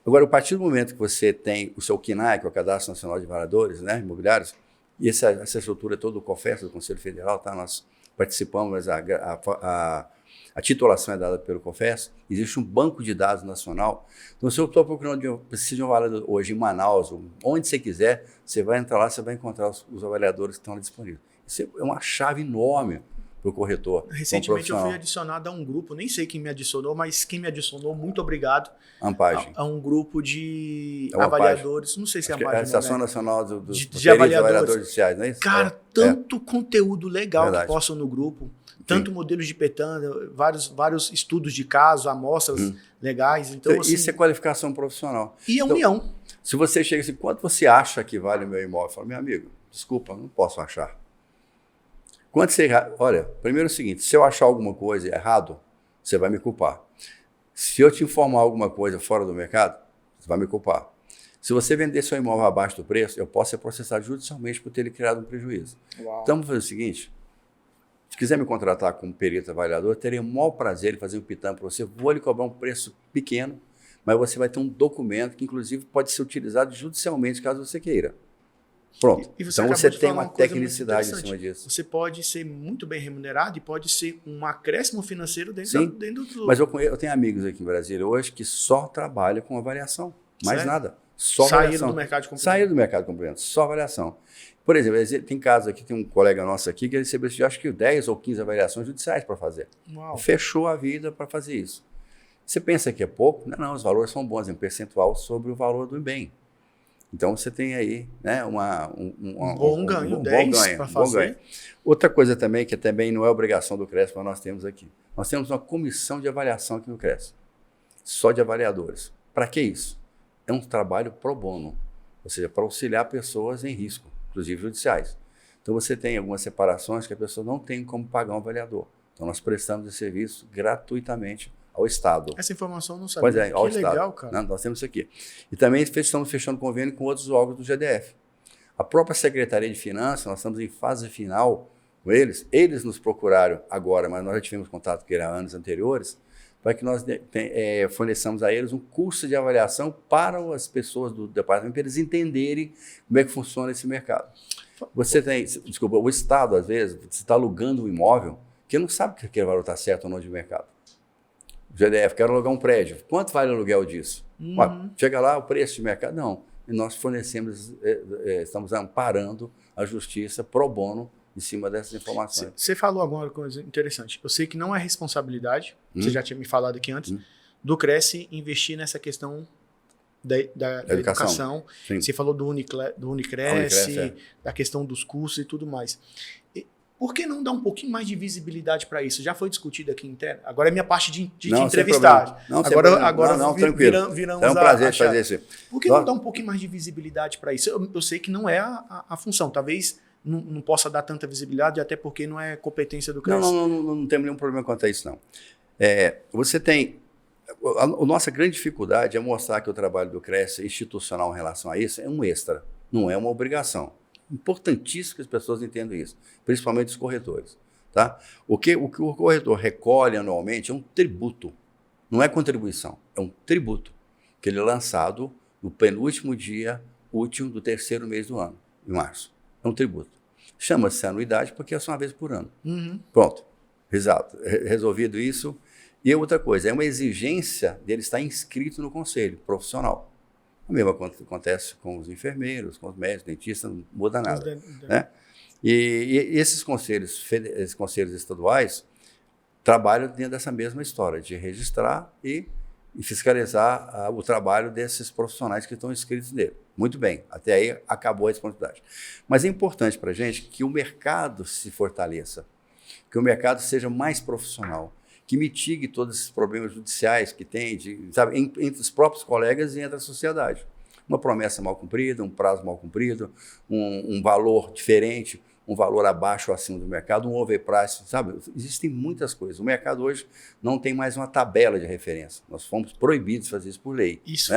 Agora, a partir do momento que você tem o seu CNAE, que é o Cadastro Nacional de Valores, né, imobiliários, e essa estrutura toda do COFES, do Conselho Federal, tá? Nós participamos, mas a titulação é dada pelo COFES, existe um banco de dados nacional. Então, se eu estou procurando, preciso de um avaliador hoje em Manaus, onde você quiser, você vai entrar lá, você vai encontrar os avaliadores que estão lá disponíveis. Isso é uma chave enorme para o corretor. Recentemente eu fui adicionado a um grupo, nem sei quem me adicionou, mas quem me adicionou, muito obrigado. Ampagem. A um grupo de avaliadores, não sei se é Ampagem. É a Associação Nacional de Avaliadores Judiciais, não é isso? Cara, tanto conteúdo legal que postam no grupo, tanto modelos de PETAN, vários estudos de caso, amostras legais. Então, assim, isso é qualificação profissional. E a união. Se você chega assim, quanto você acha que vale o meu imóvel? Eu falo, meu amigo, desculpa, não posso achar. Quanto você... Olha, primeiro é o seguinte, se eu achar alguma coisa errado, você vai me culpar. Se eu te informar alguma coisa fora do mercado, você vai me culpar. Se você vender seu imóvel abaixo do preço, eu posso ser processado judicialmente por ter lhe criado um prejuízo. Uau. Então, vamos fazer o seguinte, se quiser me contratar como perito avaliador, eu terei o maior prazer em fazer um PITAM para você, vou lhe cobrar um preço pequeno, mas você vai ter um documento que, inclusive, pode ser utilizado judicialmente, caso você queira. Pronto. Então você tem uma tecnicidade em cima disso. Você pode ser muito bem remunerado e pode ser um acréscimo financeiro dentro do... Mas eu tenho amigos aqui em Brasília hoje que só trabalham com avaliação. Mais nada. Só saíram avaliação. Do mercado de complemento. Saíram do mercado de complemento. Só avaliação. Por exemplo, tem casos aqui, tem um colega nosso aqui que recebeu, acho que 10 ou 15 avaliações judiciais para fazer. Uau. Fechou a vida para fazer isso. Você pensa que é pouco? Não, os valores são bons, é um percentual sobre o valor do bem. Então, você tem aí, né, um bom ganho, 10 para fazer. Outra coisa também, que também não é obrigação do CRES, mas nós temos aqui. Nós temos uma comissão de avaliação aqui no CRES, só de avaliadores. Para que isso? é um trabalho pro bono, ou seja, para auxiliar pessoas em risco, inclusive judiciais. Então você tem algumas separações que a pessoa não tem como pagar um avaliador. Então nós prestamos esse serviço gratuitamente ao Estado. Essa informação eu não sabia. Pois é, ao que Estado. Legal, cara. Não, nós temos isso aqui. E também estamos fechando convênio com outros órgãos do GDF. A própria Secretaria de Finanças, nós estamos em fase final com eles. Eles nos procuraram agora, mas nós já tivemos contato com eles há anos anteriores, para que nós forneçamos a eles um curso de avaliação para as pessoas do departamento, para eles entenderem como é que funciona esse mercado. Você tem, desculpa, o Estado, às vezes, você está alugando um imóvel que não sabe que aquele valor está certo ou não de mercado. O GDF, quero alugar um prédio. Quanto vale o aluguel disso? Chega lá, o preço de mercado. Não. E nós fornecemos, estamos amparando a justiça pro bono em cima dessas informações. Você falou agora uma coisa interessante. Eu sei que não é responsabilidade, você já tinha me falado aqui antes, do Cresce investir nessa questão da educação. Você falou do Unicresce, da questão dos cursos e tudo mais. Por que não dar um pouquinho mais de visibilidade para isso? Já foi discutido aqui interno. Agora é minha parte de te entrevistar. Agora tranquilo. Viramos é um prazer fazer isso. Por que não dar um pouquinho mais de visibilidade para isso? Eu sei que não é a função. Talvez não possa dar tanta visibilidade, até porque não é competência do Cresce. Não temos nenhum problema quanto a isso, não. Você tem... A nossa grande dificuldade é mostrar que o trabalho do Cresce institucional em relação a isso é um extra, não é uma obrigação. Importantíssimo que as pessoas entendam isso, principalmente os corretores. Tá? O que o corretor recolhe anualmente é um tributo, não é contribuição, é um tributo, que ele é lançado no penúltimo dia útil do terceiro mês do ano, em março. É um tributo. Chama-se anuidade porque é só uma vez por ano. Pronto, exato. Resolvido isso. E outra coisa, é uma exigência dele estar inscrito no conselho profissional. O mesmo acontece com os enfermeiros, com os médicos, dentistas, não muda nada. Né? E esses conselhos estaduais trabalham dentro dessa mesma história, de registrar e fiscalizar o trabalho desses profissionais que estão inscritos nele. Muito bem, até aí acabou a responsabilidade. Mas é importante para a gente que o mercado se fortaleça, que o mercado seja mais profissional, que mitigue todos esses problemas judiciais que tem, entre os próprios colegas e entre a sociedade. Uma promessa mal cumprida, um prazo mal cumprido, um valor diferente, um valor abaixo ou acima do mercado, um overprice, sabe? Existem muitas coisas. O mercado hoje não tem mais uma tabela de referência. Nós fomos proibidos de fazer isso por lei. Isso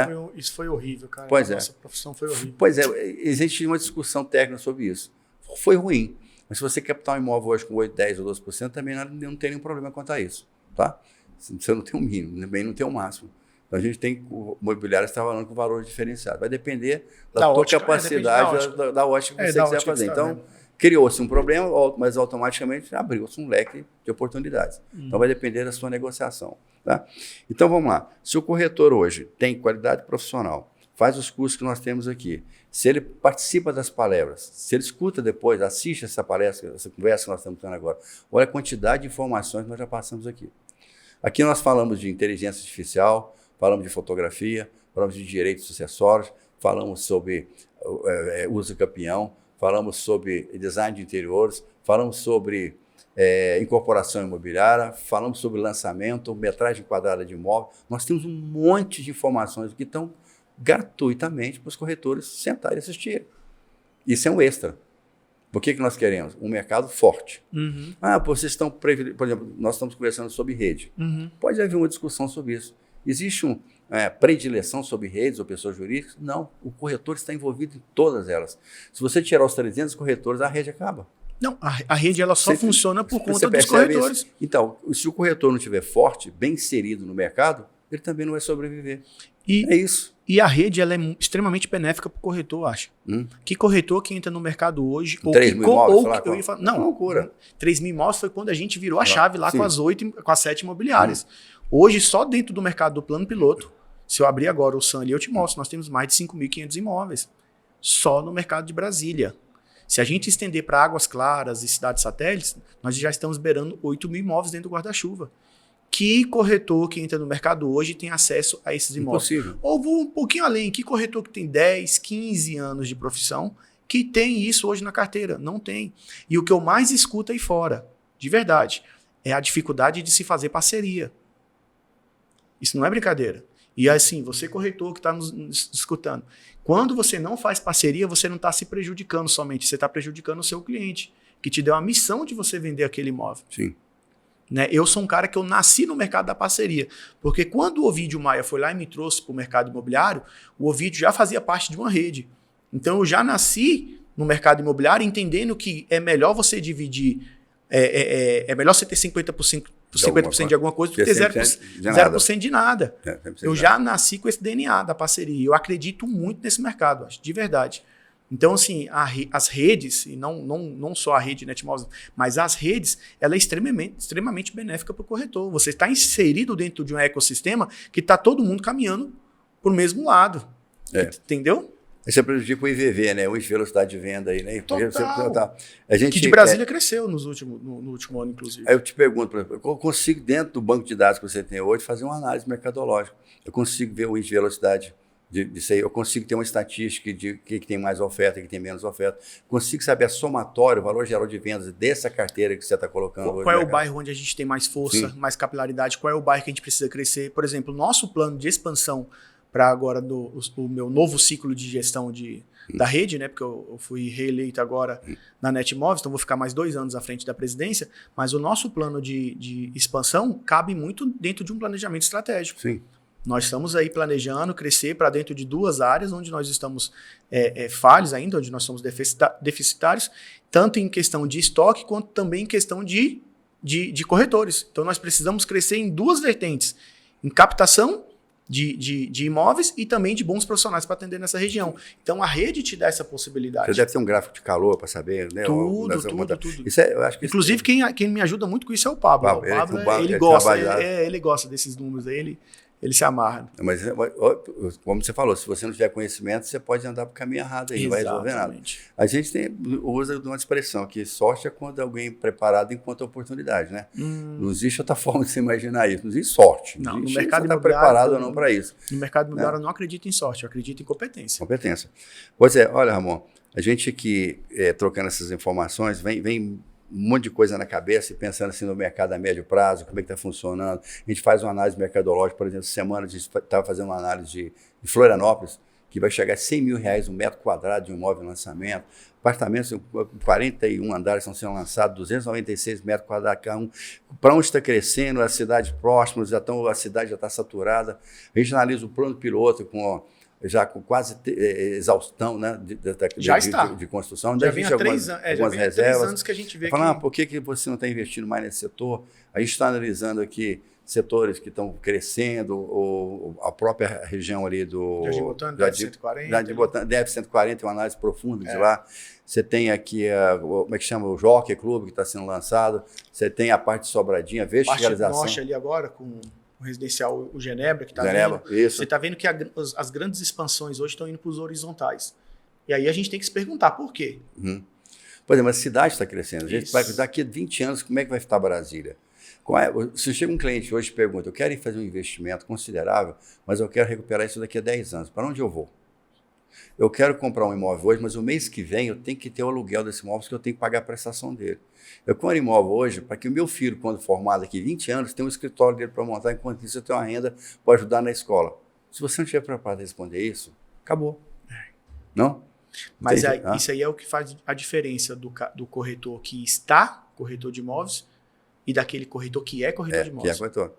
foi horrível, cara. Pois é. Nossa profissão foi horrível. Pois é, existe uma discussão técnica sobre isso. Foi ruim. Mas se você captar um imóvel hoje com 8, 10 ou 12%, também não tem nenhum problema quanto a isso. Tá? Você não tem o mínimo, também não tem o máximo. Então a gente tem o imobiliário está falando com valor diferenciado. Vai depender da tua capacidade, da ótica que você quiser fazer. Então, criou-se um problema, mas automaticamente abriu-se um leque de oportunidades. Então vai depender da sua negociação. Tá? Então vamos lá. Se o corretor hoje tem qualidade profissional, faz os cursos que nós temos aqui, se ele participa das palestras, se ele escuta depois, assiste essa palestra, essa conversa que nós estamos tendo agora, olha a quantidade de informações que nós já passamos aqui. Aqui nós falamos de inteligência artificial, falamos de fotografia, falamos de direitos sucessórios, falamos sobre uso campeão, falamos sobre design de interiores, falamos sobre incorporação imobiliária, falamos sobre lançamento, metragem quadrada de imóvel. Nós temos um monte de informações que estão gratuitamente para os corretores sentarem e assistirem. Isso é um extra. O que nós queremos? Um mercado forte. Vocês estão... Por exemplo, nós estamos conversando sobre rede. Pode haver uma discussão sobre isso. Existe uma predileção sobre redes ou pessoas jurídicas? Não. O corretor está envolvido em todas elas. Se você tirar os 300 corretores, a rede acaba. Não, a rede ela só funciona por conta dos corretores. Isso? Então, se o corretor não estiver forte, bem inserido no mercado, ele também não vai sobreviver. É isso. E a rede ela é extremamente benéfica para o corretor, eu acho. Que corretor que entra no mercado hoje... 3 mil imóveis? Não, loucura. 3 mil imóveis foi quando a gente virou a chave lá com as 7 imobiliárias. Hoje, só dentro do mercado do plano piloto, se eu abrir agora o SAM ali, eu te mostro, nós temos mais de 5.500 imóveis. Só no mercado de Brasília. Se a gente estender para Águas Claras e cidades satélites, nós já estamos beirando 8 mil imóveis dentro do guarda-chuva. Que corretor que entra no mercado hoje tem acesso a esses imóveis? Impossível. Ou vou um pouquinho além, que corretor que tem 10, 15 anos de profissão que tem isso hoje na carteira? Não tem. E o que eu mais escuto aí fora, de verdade, é a dificuldade de se fazer parceria. Isso não é brincadeira. E assim, você corretor que está nos escutando, quando você não faz parceria, você não está se prejudicando somente, você está prejudicando o seu cliente, que te deu a missão de você vender aquele imóvel. Sim. Né? Eu sou um cara que eu nasci no mercado da parceria, porque quando o Ovidio Maia foi lá e me trouxe para o mercado imobiliário, o Ovidio já fazia parte de uma rede. Então eu já nasci no mercado imobiliário entendendo que é melhor você dividir, é melhor você ter 50% de alguma coisa do que 0% de nada. Eu já nasci com esse DNA da parceria. Eu acredito muito nesse mercado, acho, de verdade. Então, assim, as redes, e não só a rede Netmóveis, mas as redes, ela é extremamente benéfica para o corretor. Você está inserido dentro de um ecossistema que está todo mundo caminhando para o mesmo lado. Entendeu? Você prejudica o IVV, né? O índice de velocidade de venda aí, né? Total. Que de Brasília cresceu no último ano, inclusive. Aí eu te pergunto, por exemplo, eu consigo, dentro do banco de dados que você tem hoje, fazer uma análise mercadológica. Eu consigo ver o índice de velocidade disso aí, eu consigo ter uma estatística de que tem mais oferta, que tem menos oferta. Consigo saber a somatória, o valor geral de vendas dessa carteira que você está colocando hoje. Qual é o bairro onde a gente tem mais força, mais capilaridade? Qual é o bairro que a gente precisa crescer? Por exemplo, o nosso plano de expansão para agora o meu novo ciclo de gestão da rede, né? Porque eu fui reeleito agora na Netmóveis, então vou ficar mais 2 anos à frente da presidência, mas o nosso plano de expansão cabe muito dentro de um planejamento estratégico. Sim. Nós estamos aí planejando crescer para dentro de 2 áreas onde nós estamos falhos ainda, onde nós somos deficitários, tanto em questão de estoque quanto também em questão de corretores. Então nós precisamos crescer em 2 vertentes, em captação de imóveis e também de bons profissionais para atender nessa região. Então a rede te dá essa possibilidade. Você deve ter um gráfico de calor para saber, né? Tudo. Isso eu acho que inclusive quem me ajuda muito com isso é o Pablo. O Pablo, ele gosta desses números aí, ele se amarra. Mas, como você falou, se você não tiver conhecimento, você pode andar para o caminho errado aí, não vai resolver nada. A gente usa uma expressão que sorte é quando alguém preparado encontra oportunidade, né? Não existe outra forma de você imaginar isso. Não existe sorte. Não, existe no mercado você está preparado ou não para isso. No mercado imobiliário eu não acredito em sorte, eu acredito em competência. Pois é, olha, Ramon, a gente aqui trocando essas informações, vem um monte de coisa na cabeça e pensando assim no mercado a médio prazo, como é que está funcionando. A gente faz uma análise mercadológica, por exemplo, essa semana a gente estava fazendo uma análise de Florianópolis, que vai chegar a R$100 mil um metro quadrado de um imóvel em lançamento. Apartamentos, 41 andares estão sendo lançados, 296 metros quadrados cada um. Para onde está crescendo, as cidades próximas, a cidade já está saturada. A gente analisa o plano piloto já com quase exaustão, né, de construção. Já vem há 3 anos que a gente vê falando, por que você não está investindo mais nesse setor? A gente está analisando aqui setores que estão crescendo, ou a própria região ali do... Jardim Botânico, DF 140, uma análise profunda de lá. Você tem aqui, como é que chama? O Jockey Club, que está sendo lançado. Você tem a parte de Sobradinha, verticalização. Parte norte ali agora, com o residencial, o Genebra, que está vindo. Isso. Você está vendo que as grandes expansões hoje estão indo para os horizontais. E aí a gente tem que se perguntar por quê. Pois é, mas a cidade está crescendo. A gente vai, daqui a 20 anos, como é que vai estar Brasília? Se chega um cliente hoje e pergunta, eu quero fazer um investimento considerável, mas eu quero recuperar isso daqui a 10 anos. Para onde eu vou? Eu quero comprar um imóvel hoje, mas o mês que vem eu tenho que ter o aluguel desse imóvel, porque eu tenho que pagar a prestação dele. Eu compro um imóvel hoje para que o meu filho, quando formado aqui 20 anos, tenha um escritório dele para montar, enquanto isso eu tenho uma renda para ajudar na escola. Se você não estiver preparado para responder isso, acabou. Não? Mas isso aí é o que faz a diferença do corretor que está corretor de imóveis e daquele corretor que é corretor de imóveis. Que é corretor.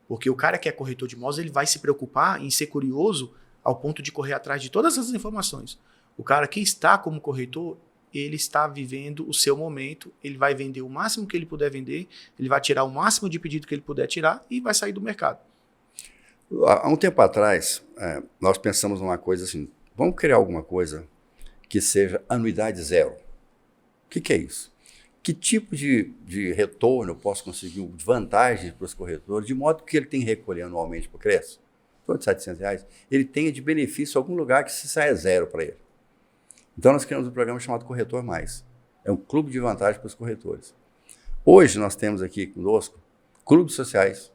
Porque o cara que é corretor de imóveis, ele vai se preocupar em ser curioso ao ponto de correr atrás de todas essas informações. O cara que está como corretor, ele está vivendo o seu momento, ele vai vender o máximo que ele puder vender, ele vai tirar o máximo de pedido que ele puder tirar e vai sair do mercado. Há um tempo atrás, nós pensamos numa coisa assim, vamos criar alguma coisa que seja anuidade zero. O que é isso? Que tipo de retorno eu posso conseguir, de vantagens para os corretores, de modo que ele tem que recolher anualmente para o Cresce, todo de R$700, ele tenha de benefício algum lugar que se saia zero para ele. Então nós criamos um programa chamado Corretor Mais. É um clube de vantagem para os corretores. Hoje nós temos aqui conosco clubes sociais,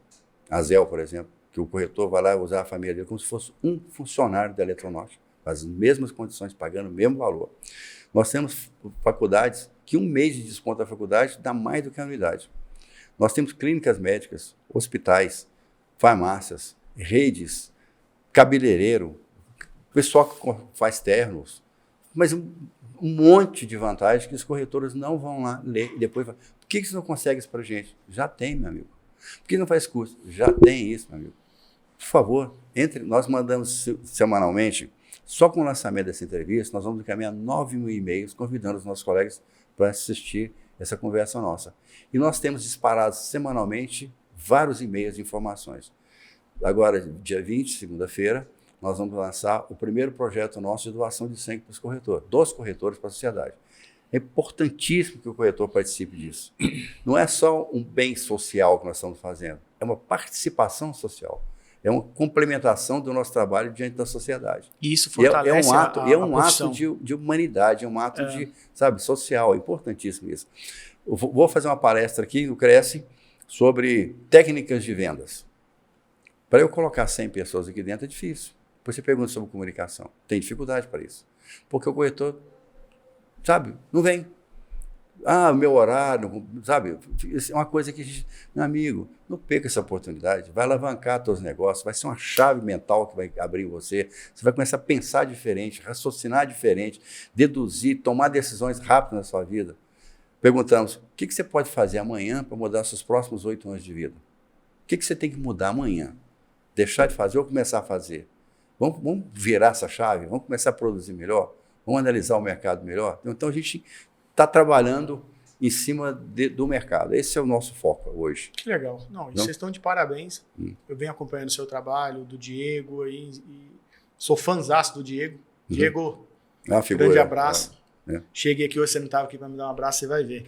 a ZEL, por exemplo, que o corretor vai lá usar a família dele como se fosse um funcionário da Eletronorte, com as mesmas condições, pagando o mesmo valor. Nós temos faculdades que um mês de desconto da faculdade dá mais do que a anuidade. Nós temos clínicas médicas, hospitais, farmácias, redes, cabeleireiro, pessoal que faz ternos, mas um monte de vantagens que os corretores não vão lá ler e depois falam, por que você não consegue isso para a gente? Já tem, meu amigo. Por que não faz curso? Já tem isso, meu amigo. Por favor, nós mandamos semanalmente, só com o lançamento dessa entrevista, nós vamos encaminhar 9.000 e-mails convidando os nossos colegas para assistir essa conversa nossa. E nós temos disparado semanalmente vários e-mails de informações. Agora, dia 20, segunda-feira, nós vamos lançar o primeiro projeto nosso de doação de sangue para os corretores, dos corretores para a sociedade. É importantíssimo que o corretor participe disso. Não é só um bem social que nós estamos fazendo, é uma participação social. É uma complementação do nosso trabalho diante da sociedade. E isso fortalece é um ato de humanidade, é um ato de, sabe, social. É importantíssimo isso. Eu vou fazer uma palestra aqui no Cresce sobre técnicas de vendas. Para eu colocar 100 pessoas aqui dentro é difícil. Depois você pergunta sobre comunicação. Tem dificuldade para isso. Porque o corretor, sabe, não vem. Ah, o meu horário, sabe? Isso é uma coisa que a gente... Meu amigo, não perca essa oportunidade. Vai alavancar seus negócios, vai ser uma chave mental que vai abrir em você. Você vai começar a pensar diferente, raciocinar diferente, deduzir, tomar decisões rápidas na sua vida. Perguntamos, o que você pode fazer amanhã para mudar seus próximos 8 anos de vida? O que você tem que mudar amanhã? Deixar de fazer ou começar a fazer? Vamos virar essa chave? Vamos começar a produzir melhor? Vamos analisar o mercado melhor? Então, a gente está trabalhando em cima do mercado. Esse é o nosso foco hoje. Que legal. Não, vocês estão de parabéns. Eu venho acompanhando o seu trabalho, do Diego, e sou fãzaço do Diego. Diego, grande abraço. Cheguei aqui hoje, você não estava aqui para me dar um abraço, você vai ver.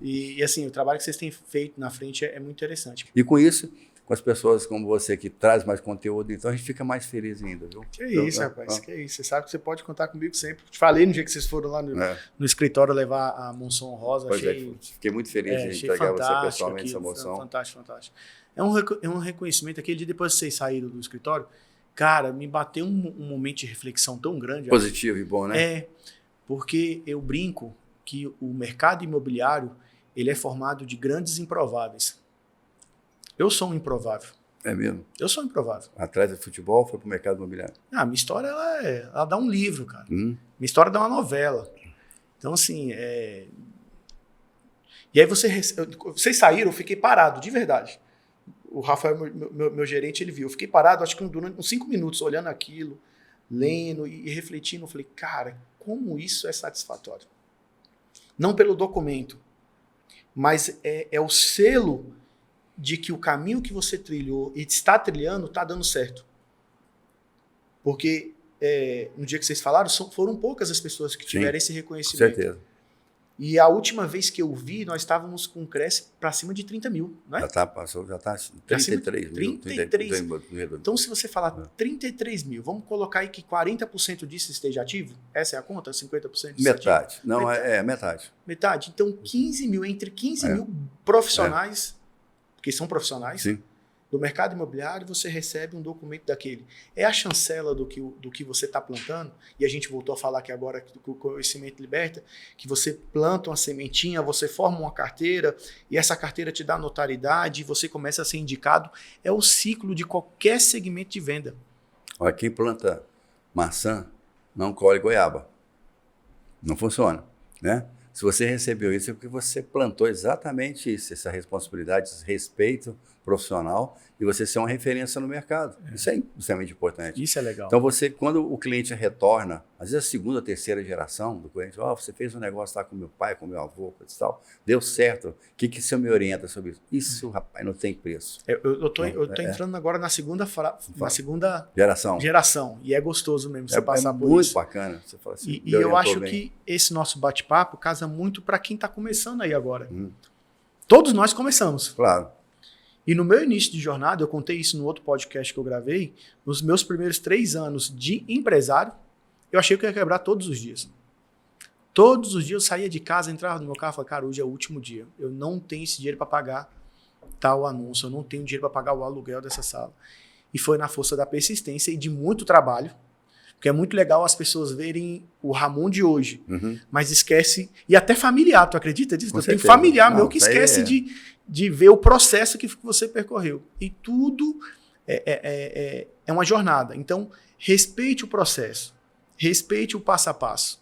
e assim, o trabalho que vocês têm feito na frente é muito interessante. E com isso, com as pessoas como você que traz mais conteúdo, então a gente fica mais feliz ainda, viu? Que isso, rapaz, que isso. Você sabe que você pode contar comigo sempre. Te falei no dia que vocês foram lá no escritório levar a Monção Rosa. Fiquei muito feliz de entregar você pessoalmente essa moção. Fantástico, fantástico. É um reconhecimento. Aquele dia depois que vocês saíram do escritório, cara, me bateu um momento de reflexão tão grande. Positivo e bom, né? Porque eu brinco que o mercado imobiliário ele é formado de grandes improváveis. Eu sou um improvável. É mesmo? Eu sou um improvável. Atrás do futebol, foi para o mercado imobiliário. Minha história ela dá um livro, cara. Minha história dá uma novela. Então, assim, E aí vocês saíram, eu fiquei parado, de verdade. O Rafael, meu gerente, ele viu. Eu fiquei parado, acho que durante uns 5 minutos, olhando aquilo, lendo e refletindo. Eu falei, cara, como isso é satisfatório? Não pelo documento, mas é o selo de que o caminho que você trilhou e está trilhando está dando certo. Porque no dia que vocês falaram, foram poucas as pessoas que tiveram esse reconhecimento. Com certeza. E a última vez que eu vi, nós estávamos com um Cresce para cima de 30 mil, não é? Já está 33 mil. 33 mil. Então, se você falar 33 mil, vamos colocar aí que 40% disso esteja ativo? Essa é a conta? 50% disso metade. Ativo? Não, metade. Metade. Então, 15 mil, entre 15 mil profissionais, porque são profissionais, sim, do mercado imobiliário, você recebe um documento daquele. É a chancela do que você está plantando, e a gente voltou a falar aqui agora que o conhecimento liberta, que você planta uma sementinha, você forma uma carteira, e essa carteira te dá notoriedade, e você começa a ser indicado. É o ciclo de qualquer segmento de venda. Olha, quem planta maçã não colhe goiaba. Não funciona, né? Se você recebeu isso, é porque você plantou exatamente isso, essa responsabilidade, esse respeito profissional e você ser uma referência no mercado. Isso é extremamente importante. Isso é legal. Então, quando o cliente retorna, às vezes a segunda, terceira geração do cliente, você fez um negócio lá com meu pai, com meu avô, e tal, deu certo. O que você me orienta sobre isso? Isso, rapaz, não tem preço. Eu tô entrando agora na segunda geração. E é gostoso mesmo você passar por isso. É muito bacana. Você fala assim, e eu acho que esse nosso bate-papo casa muito para quem está começando aí agora. Todos nós começamos. Claro. E no meu início de jornada, eu contei isso no outro podcast que eu gravei, nos meus primeiros 3 anos de empresário, eu achei que eu ia quebrar todos os dias. Todos os dias eu saía de casa, entrava no meu carro e falava, cara, hoje é o último dia. Eu não tenho esse dinheiro para pagar tal anúncio, eu não tenho dinheiro para pagar o aluguel dessa sala. E foi na força da persistência e de muito trabalho, porque é muito legal as pessoas verem o Ramon de hoje, mas esquece, e até familiar, tu acredita disso? Tem familiar meu que esquece de ver o processo que você percorreu. E tudo é uma jornada. Então, respeite o processo, respeite o passo a passo,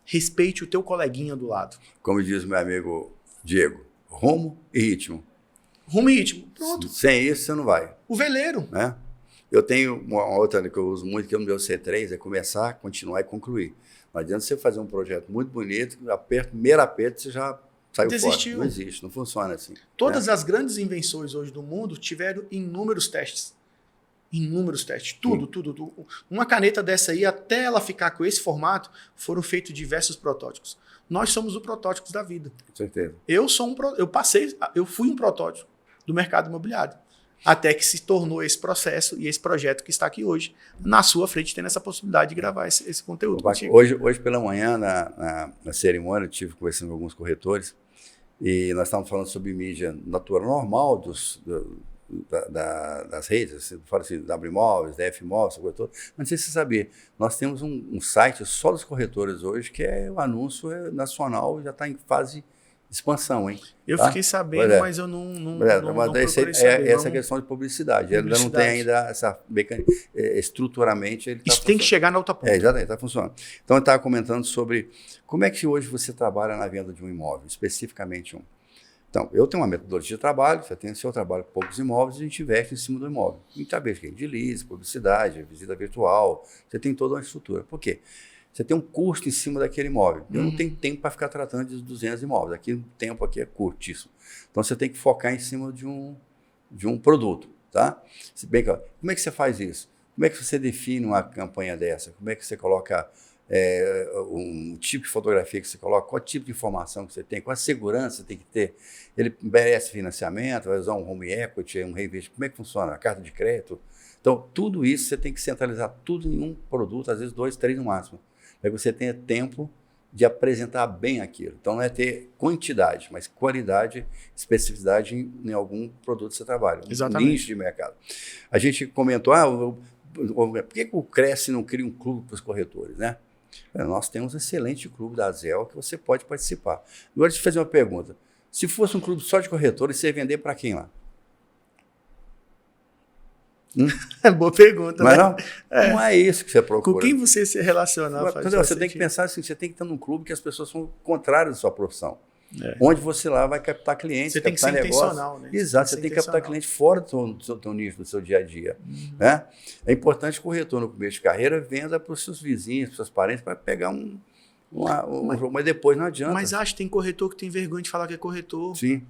respeite o teu coleguinha do lado. Como diz meu amigo Diego, rumo e ritmo. Rumo e ritmo, pronto. Sem isso, você não vai. O veleiro. Né? Eu tenho uma outra que eu uso muito, que é no meu C3, é começar, continuar e concluir. Não adianta você fazer um projeto muito bonito, primeiro aperto, você já saiu Desistiu. fora. Não existe, não funciona assim. Todas as grandes invenções hoje do mundo tiveram inúmeros testes. Inúmeros testes. Tudo. Uma caneta dessa aí, até ela ficar com esse formato, foram feitos diversos protótipos. Nós somos os protótipos da vida. Com certeza. Eu fui um protótipo do mercado imobiliário. Até que se tornou esse processo e esse projeto que está aqui hoje, na sua frente, tendo essa possibilidade de gravar esse conteúdo. Hoje pela manhã, na cerimônia, eu estive conversando com alguns corretores e nós estávamos falando sobre mídia natural, normal das redes, assim, fala assim, W Imóveis, DF Imóveis, corretor. Mas não sei se você sabia, nós temos um site só dos corretores hoje, que o anúncio nacional, já está em fase de expansão, hein? Eu fiquei sabendo, mas eu não procurei saber. Essa questão de publicidade. Ele ainda não tem ainda essa estruturalmente. Ele Isso tem que chegar na outra ponta. Exatamente, está funcionando. Então, eu estava comentando sobre como é que hoje você trabalha na venda de um imóvel, especificamente um. Então, eu tenho uma metodologia de trabalho, você tem o seu trabalho com poucos imóveis, a gente investe em cima do imóvel. Muitas vezes, de leads, publicidade, visita virtual, você tem toda uma estrutura. Por quê? Você tem um custo em cima daquele imóvel. Eu não tenho tempo para ficar tratando de 200 imóveis. Aqui o tempo aqui é curtíssimo. Então, você tem que focar em cima de um produto. Tá? Bem, como é que você faz isso? Como é que você define uma campanha dessa? Como é que você coloca um tipo de fotografia que você coloca? Qual tipo de informação que você tem? Qual a segurança você tem que ter? Ele merece financiamento? Vai usar um home equity, um reinvestimento? Como é que funciona? A carta de crédito? Então, tudo isso você tem que centralizar tudo em um produto, às vezes 2, 3 no máximo. Para que você tenha tempo de apresentar bem aquilo. Então, não é ter quantidade, mas qualidade, especificidade em algum produto que você trabalha. Exatamente. Nicho de mercado. A gente comentou, por que o Cresce não cria um clube para os corretores, né? Nós temos um excelente clube da Zel que você pode participar. Agora, deixa eu te fazer uma pergunta. Se fosse um clube só de corretores, você ia vender para quem lá? Boa pergunta, mas né? Não é isso que você procura. Com quem você se relacionar faz você tem que pensar assim, você tem que estar num clube que as pessoas são contrárias da sua profissão. Onde você lá vai captar clientes, você captar tem que ser negócio. intencional, né? Exato, você tem que captar cliente fora do teu nicho, do seu dia a dia. Né? É importante que o corretor no começo de carreira venda para os seus vizinhos, para os seus parentes, para pegar um jogo, mas depois não adianta. Mas acho que tem corretor que tem vergonha de falar que é corretor. Sim.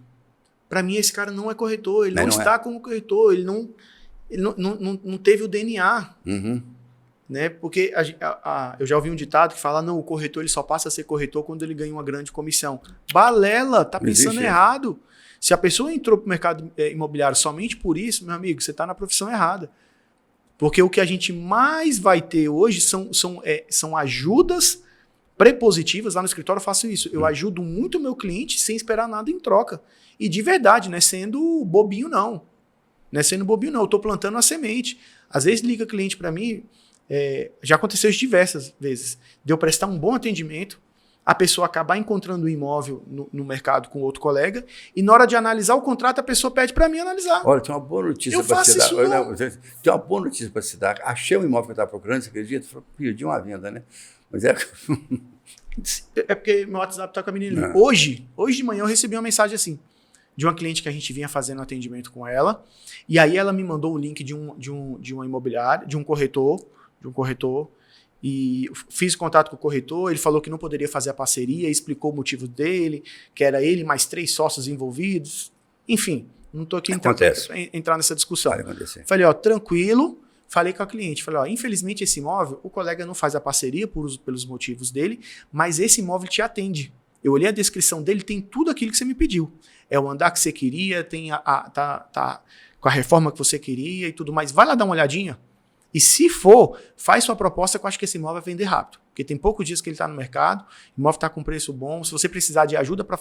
Para mim, esse cara não é corretor, ele não está como corretor, ele não teve o DNA. Né? Porque eu já ouvi um ditado que fala, não, o corretor ele só passa a ser corretor quando ele ganha uma grande comissão. Balela, tá pensando errado. Se a pessoa entrou para o mercado imobiliário somente por isso, meu amigo, você está na profissão errada. Porque o que a gente mais vai ter hoje são ajudas prepositivas. Lá no escritório eu faço isso. Eu ajudo muito o meu cliente sem esperar nada em troca. E de verdade, não é sendo bobinho, não. Não é sendo bobinho, não. Eu estou plantando a semente. Às vezes liga cliente para mim... já aconteceu isso diversas vezes, de eu prestar um bom atendimento, a pessoa acabar encontrando um imóvel no mercado com outro colega, e na hora de analisar o contrato, a pessoa pede para mim analisar. Olha, tem uma boa notícia para se dar. Tem uma boa notícia para se dar. Achei o imóvel que eu estava procurando, você acredita? Perdi uma venda, né? Mas é porque meu WhatsApp está com a menina. Hoje de manhã eu recebi uma mensagem assim, de uma cliente que a gente vinha fazendo atendimento com ela, e aí ela me mandou o link de uma imobiliária, de um corretor, e fiz contato com o corretor, ele falou que não poderia fazer a parceria, explicou o motivo dele, que era ele mais 3 sócios envolvidos, enfim, não estou aqui entrar nessa discussão. Falei, tranquilo, falei com a cliente, falei, infelizmente esse imóvel, o colega não faz a parceria pelos motivos dele, mas esse imóvel te atende. Eu olhei a descrição dele, tem tudo aquilo que você me pediu. É o andar que você queria, tem tá com a reforma que você queria e tudo mais. Vai lá dar uma olhadinha. E se for, faz sua proposta, que eu acho que esse imóvel vai vender rápido. Porque tem poucos dias que ele está no mercado, o imóvel está com preço bom. Se você precisar de ajuda para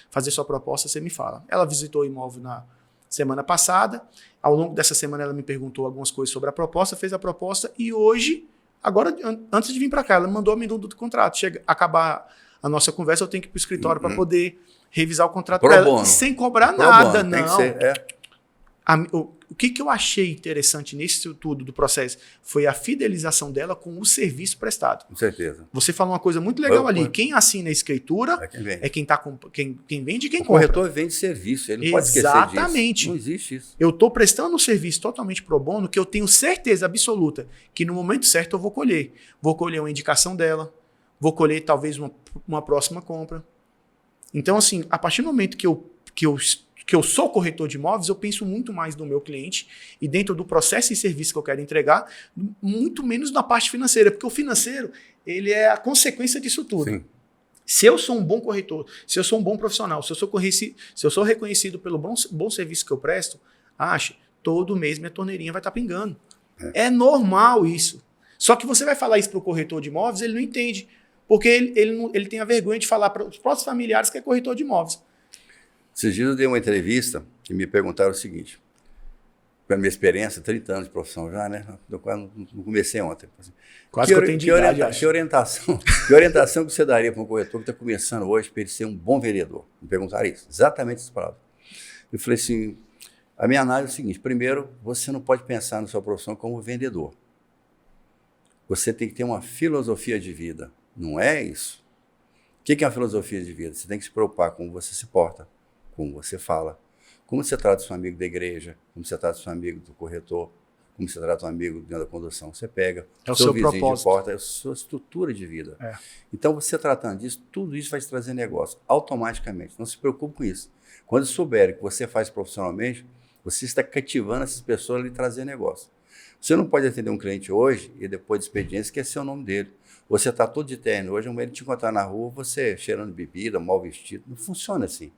fazer sua proposta, você me fala. Ela visitou o imóvel na semana passada. Ao longo dessa semana, ela me perguntou algumas coisas sobre a proposta, fez a proposta. E hoje, agora, antes de vir para cá, ela me mandou a minuta do contrato. Acabar a nossa conversa, eu tenho que ir para o escritório para poder revisar o contrato dela, sem cobrar nada, não. O que eu achei interessante nisso tudo do processo foi a fidelização dela com o serviço prestado. Com certeza. Você falou uma coisa muito legal ali. Quem assina a escritura é quem vende e quem compra. O corretor vende serviço, ele não pode esquecer disso. Exatamente. Não existe isso. Eu estou prestando um serviço totalmente pro bono que eu tenho certeza absoluta que no momento certo eu vou colher. Vou colher uma indicação dela, vou colher talvez uma próxima compra. Então, assim, a partir do momento que eu sou corretor de imóveis, eu penso muito mais no meu cliente e dentro do processo e serviço que eu quero entregar, muito menos na parte financeira, porque o financeiro, ele é a consequência disso tudo. Sim. Se eu sou um bom corretor, se eu sou um bom profissional, se eu sou reconhecido pelo bom serviço que eu presto, todo mês minha torneirinha vai estar pingando. É normal isso. Só que você vai falar isso para o corretor de imóveis, ele não entende, porque ele tem a vergonha de falar para os próprios familiares que é corretor de imóveis. Esses dias eu dei uma entrevista e me perguntaram o seguinte, pela minha experiência, 30 anos de profissão já, né? Eu não comecei ontem. Assim, Quase que eu tenho de idade, que orientação que você daria para um corretor que está começando hoje para ele ser um bom vendedor? Me perguntaram isso, exatamente essas palavras. Eu falei assim, a minha análise é o seguinte, primeiro, você não pode pensar na sua profissão como vendedor. Você tem que ter uma filosofia de vida, não é isso? O que é uma filosofia de vida? Você tem que se preocupar com como você se porta, como você fala, como você trata seu amigo da igreja, como você trata seu amigo do corretor, como você trata um amigo dentro da condução. Você pega o seu vizinho propósito. de porta, é a sua estrutura de vida. Então, você tratando disso, tudo isso vai te trazer negócio, automaticamente. Não se preocupe com isso. Quando souberem que você faz profissionalmente, você está cativando essas pessoas a lhe trazer negócio. Você não pode atender um cliente hoje e depois de expediência esquecer o nome dele. Você está todo de terno hoje, ele te encontrar na rua, você cheirando bebida, mal vestido. Não funciona assim.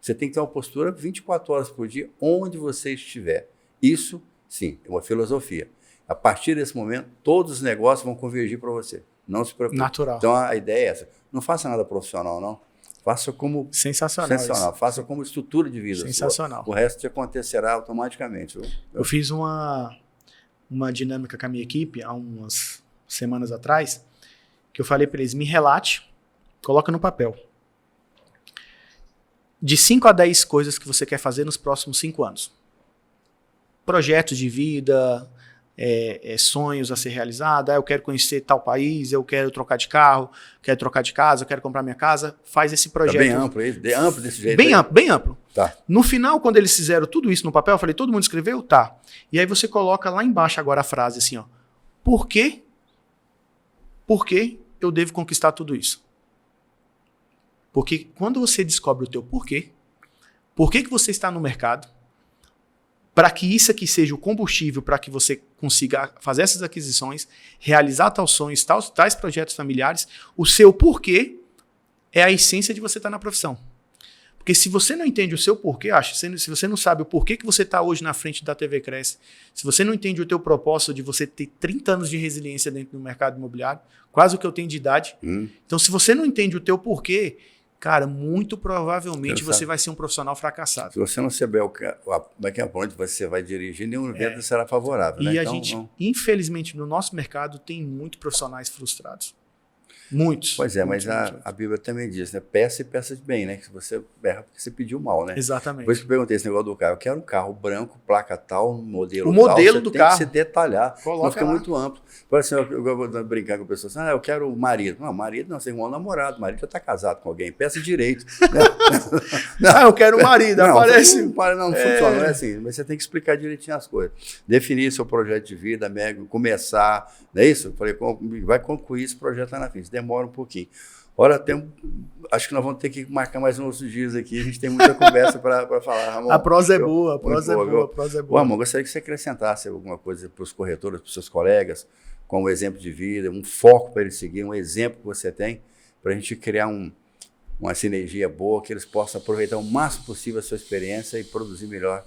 Você tem que ter uma postura 24 horas por dia, onde você estiver. Isso, sim, é uma filosofia. A partir desse momento, todos os negócios vão convergir para você. Não se preocupe. Natural. Então, a ideia é essa. Não faça nada profissional, não. Faça como... Sensacional. Faça como estrutura de vida. Sensacional. O resto te acontecerá automaticamente. Eu fiz uma dinâmica com a minha equipe há umas semanas atrás, que eu falei para eles, me relate, coloca no papel. De 5 a 10 coisas que você quer fazer nos próximos 5 anos. Projetos de vida, sonhos a ser realizados, eu quero conhecer tal país, eu quero trocar de carro, quero trocar de casa, eu quero comprar minha casa. Faz esse projeto. Tá bem amplo, amplo desse jeito. Bem amplo. Tá. No final, quando eles fizeram tudo isso no papel, eu falei, todo mundo escreveu? Tá. E aí você coloca lá embaixo agora a frase assim, ó. Por que eu devo conquistar tudo isso? Porque quando você descobre o teu porquê, por que você está no mercado, para que isso aqui seja o combustível para que você consiga fazer essas aquisições, realizar tais sonhos, tais projetos familiares, o seu porquê é a essência de você estar na profissão. Porque se você não entende o seu porquê, se você não sabe o porquê que você está hoje na frente da TV Cresce, se você não entende o teu propósito de você ter 30 anos de resiliência dentro do mercado imobiliário, quase o que eu tenho de idade, então se você não entende o teu porquê, cara, muito provavelmente você vai ser um profissional fracassado. Se você não souber onde você vai dirigir, nenhum evento será favorável. E né? a gente, infelizmente, no nosso mercado, tem muitos profissionais frustrados. Muitos. Pois é, mas a Bíblia também diz, né? Peça e peça de bem, né? Que você erra porque você pediu mal, né? Exatamente. Por isso que eu perguntei esse negócio do carro. Eu quero um carro branco, placa tal, modelo tal. O modelo do carro. Tem que se detalhar. Coloca não fica lá. muito amplo. Por exemplo, eu vou brincar com pessoas assim, eu quero o marido. Não, marido não, você é um namorado. O marido já está casado com alguém. Peça direito. Eu quero o marido. Aparece. Não funciona, não é assim. Mas você tem que explicar direitinho as coisas. Definir seu projeto de vida, começar, não é isso? Eu falei, vai concluir esse projeto lá na frente. Demora um pouquinho. Olha, acho que nós vamos ter que marcar mais uns dias aqui. A gente tem muita conversa para falar, Ramon. A prosa é boa, a prosa é boa. Ramon, gostaria que você acrescentasse alguma coisa para os corretores, para os seus colegas, como exemplo de vida, um foco para eles seguirem, um exemplo que você tem, para a gente criar uma sinergia boa, que eles possam aproveitar o máximo possível a sua experiência e produzir melhor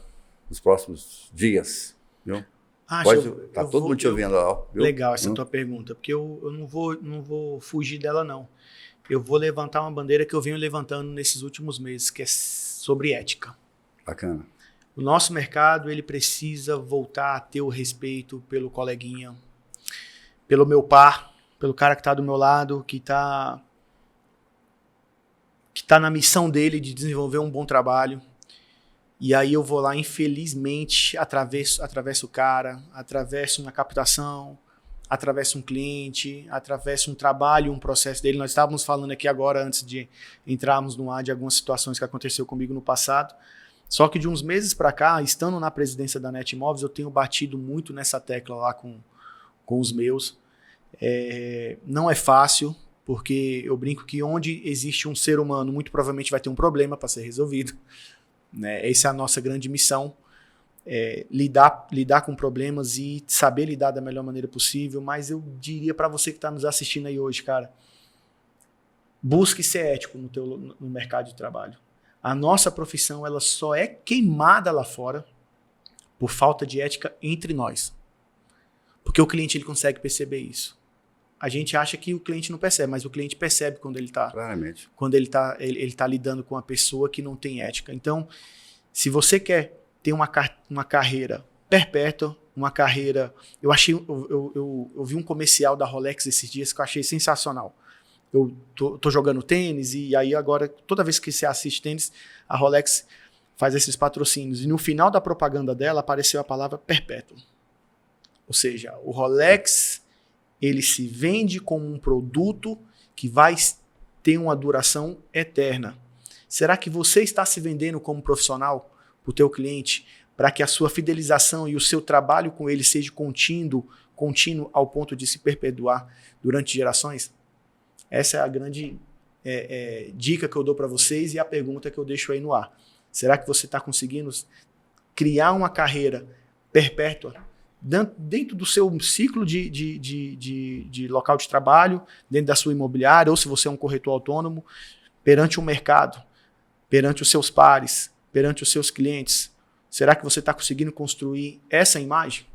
nos próximos dias. Viu? Está todo mundo te ouvindo lá. Viu? Legal essa tua pergunta, porque eu não vou fugir dela, não. Eu vou levantar uma bandeira que eu venho levantando nesses últimos meses, que é sobre ética. Bacana. O nosso mercado, ele precisa voltar a ter o respeito pelo coleguinha, pelo meu par, pelo cara que está do meu lado, que tá na missão dele de desenvolver um bom trabalho. E aí eu vou lá, infelizmente, atravesso o cara, atravesso uma captação, atravesso um cliente, atravesso um trabalho, um processo dele. Nós estávamos falando aqui agora, antes de entrarmos no ar, de algumas situações que aconteceu comigo no passado. Só que de uns meses para cá, estando na presidência da Netmóveis, eu tenho batido muito nessa tecla lá com os meus. Não é fácil, porque eu brinco que onde existe um ser humano, muito provavelmente vai ter um problema para ser resolvido. Né? Essa é a nossa grande missão, lidar com problemas e saber lidar da melhor maneira possível. Mas eu diria para você que está nos assistindo aí hoje, cara, busque ser ético no mercado de trabalho. A nossa profissão ela só é queimada lá fora por falta de ética entre nós. Porque o cliente ele consegue perceber isso. A gente acha que o cliente não percebe, mas o cliente percebe quando ele está lidando com uma pessoa que não tem ética. Então, se você quer ter uma carreira perpétua, uma carreira... Eu vi um comercial da Rolex esses dias que eu achei sensacional. Eu tô jogando tênis e aí agora, toda vez que você assiste tênis, a Rolex faz esses patrocínios. E no final da propaganda dela apareceu a palavra perpétuo. Ou seja, o Rolex, ele se vende como um produto que vai ter uma duração eterna. Será que você está se vendendo como profissional para o teu cliente para que a sua fidelização e o seu trabalho com ele seja contínuo ao ponto de se perpetuar durante gerações? Essa é a grande dica que eu dou para vocês e a pergunta que eu deixo aí no ar. Será que você está conseguindo criar uma carreira perpétua dentro do seu ciclo de local de trabalho, dentro da sua imobiliária, ou se você é um corretor autônomo, perante o mercado, perante os seus pares, perante os seus clientes? Será que você está conseguindo construir essa imagem?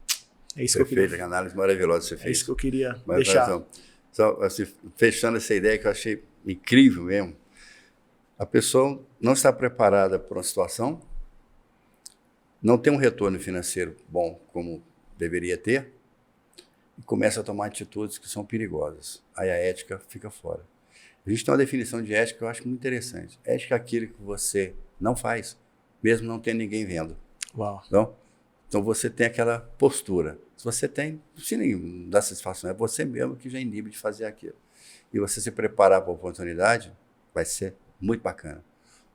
É isso que eu queria. Perfeito, análise maravilhosa que você fez. É isso que eu queria deixar. Só assim, fechando essa ideia que eu achei incrível mesmo, a pessoa não está preparada para uma situação, não tem um retorno financeiro bom como deveria ter, e começa a tomar atitudes que são perigosas. Aí a ética fica fora. A gente tem uma definição de ética que eu acho muito interessante. Ética é aquilo que você não faz, mesmo não tendo ninguém vendo. Uau. Então você tem aquela postura. Se você tem, se nem dá satisfação, é você mesmo que já inibe de fazer aquilo. E você se preparar para a oportunidade, vai ser muito bacana.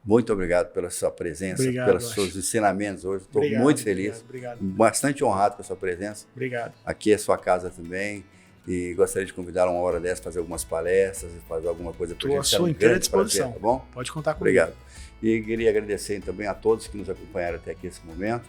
Muito obrigado pela sua presença, pelos seus ensinamentos hoje. Estou muito feliz, bastante honrado com a sua presença. Obrigado. Aqui é sua casa também. E gostaria de convidá-la uma hora dessa, fazer algumas palestras, fazer alguma coisa para a gente. Estou à sua inteira disposição. Prazer, tá bom? Pode contar comigo. Obrigado. E queria agradecer também a todos que nos acompanharam até aqui nesse momento.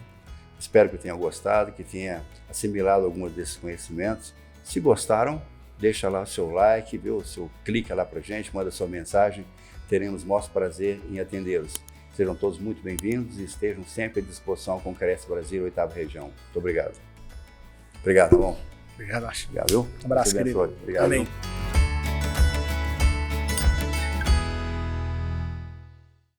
Espero que tenham gostado, que tenha assimilado alguns desses conhecimentos. Se gostaram, deixa lá o seu like, viu? Clica lá pra gente, manda sua mensagem. Teremos o maior prazer em atendê-los. Sejam todos muito bem-vindos e estejam sempre à disposição com o Cresce Brasil, 8ª região. Muito obrigado. Obrigado, tá bom? Obrigado, Acho. Obrigado, viu? Um abraço, querido. Obrigado. Amém. Viu?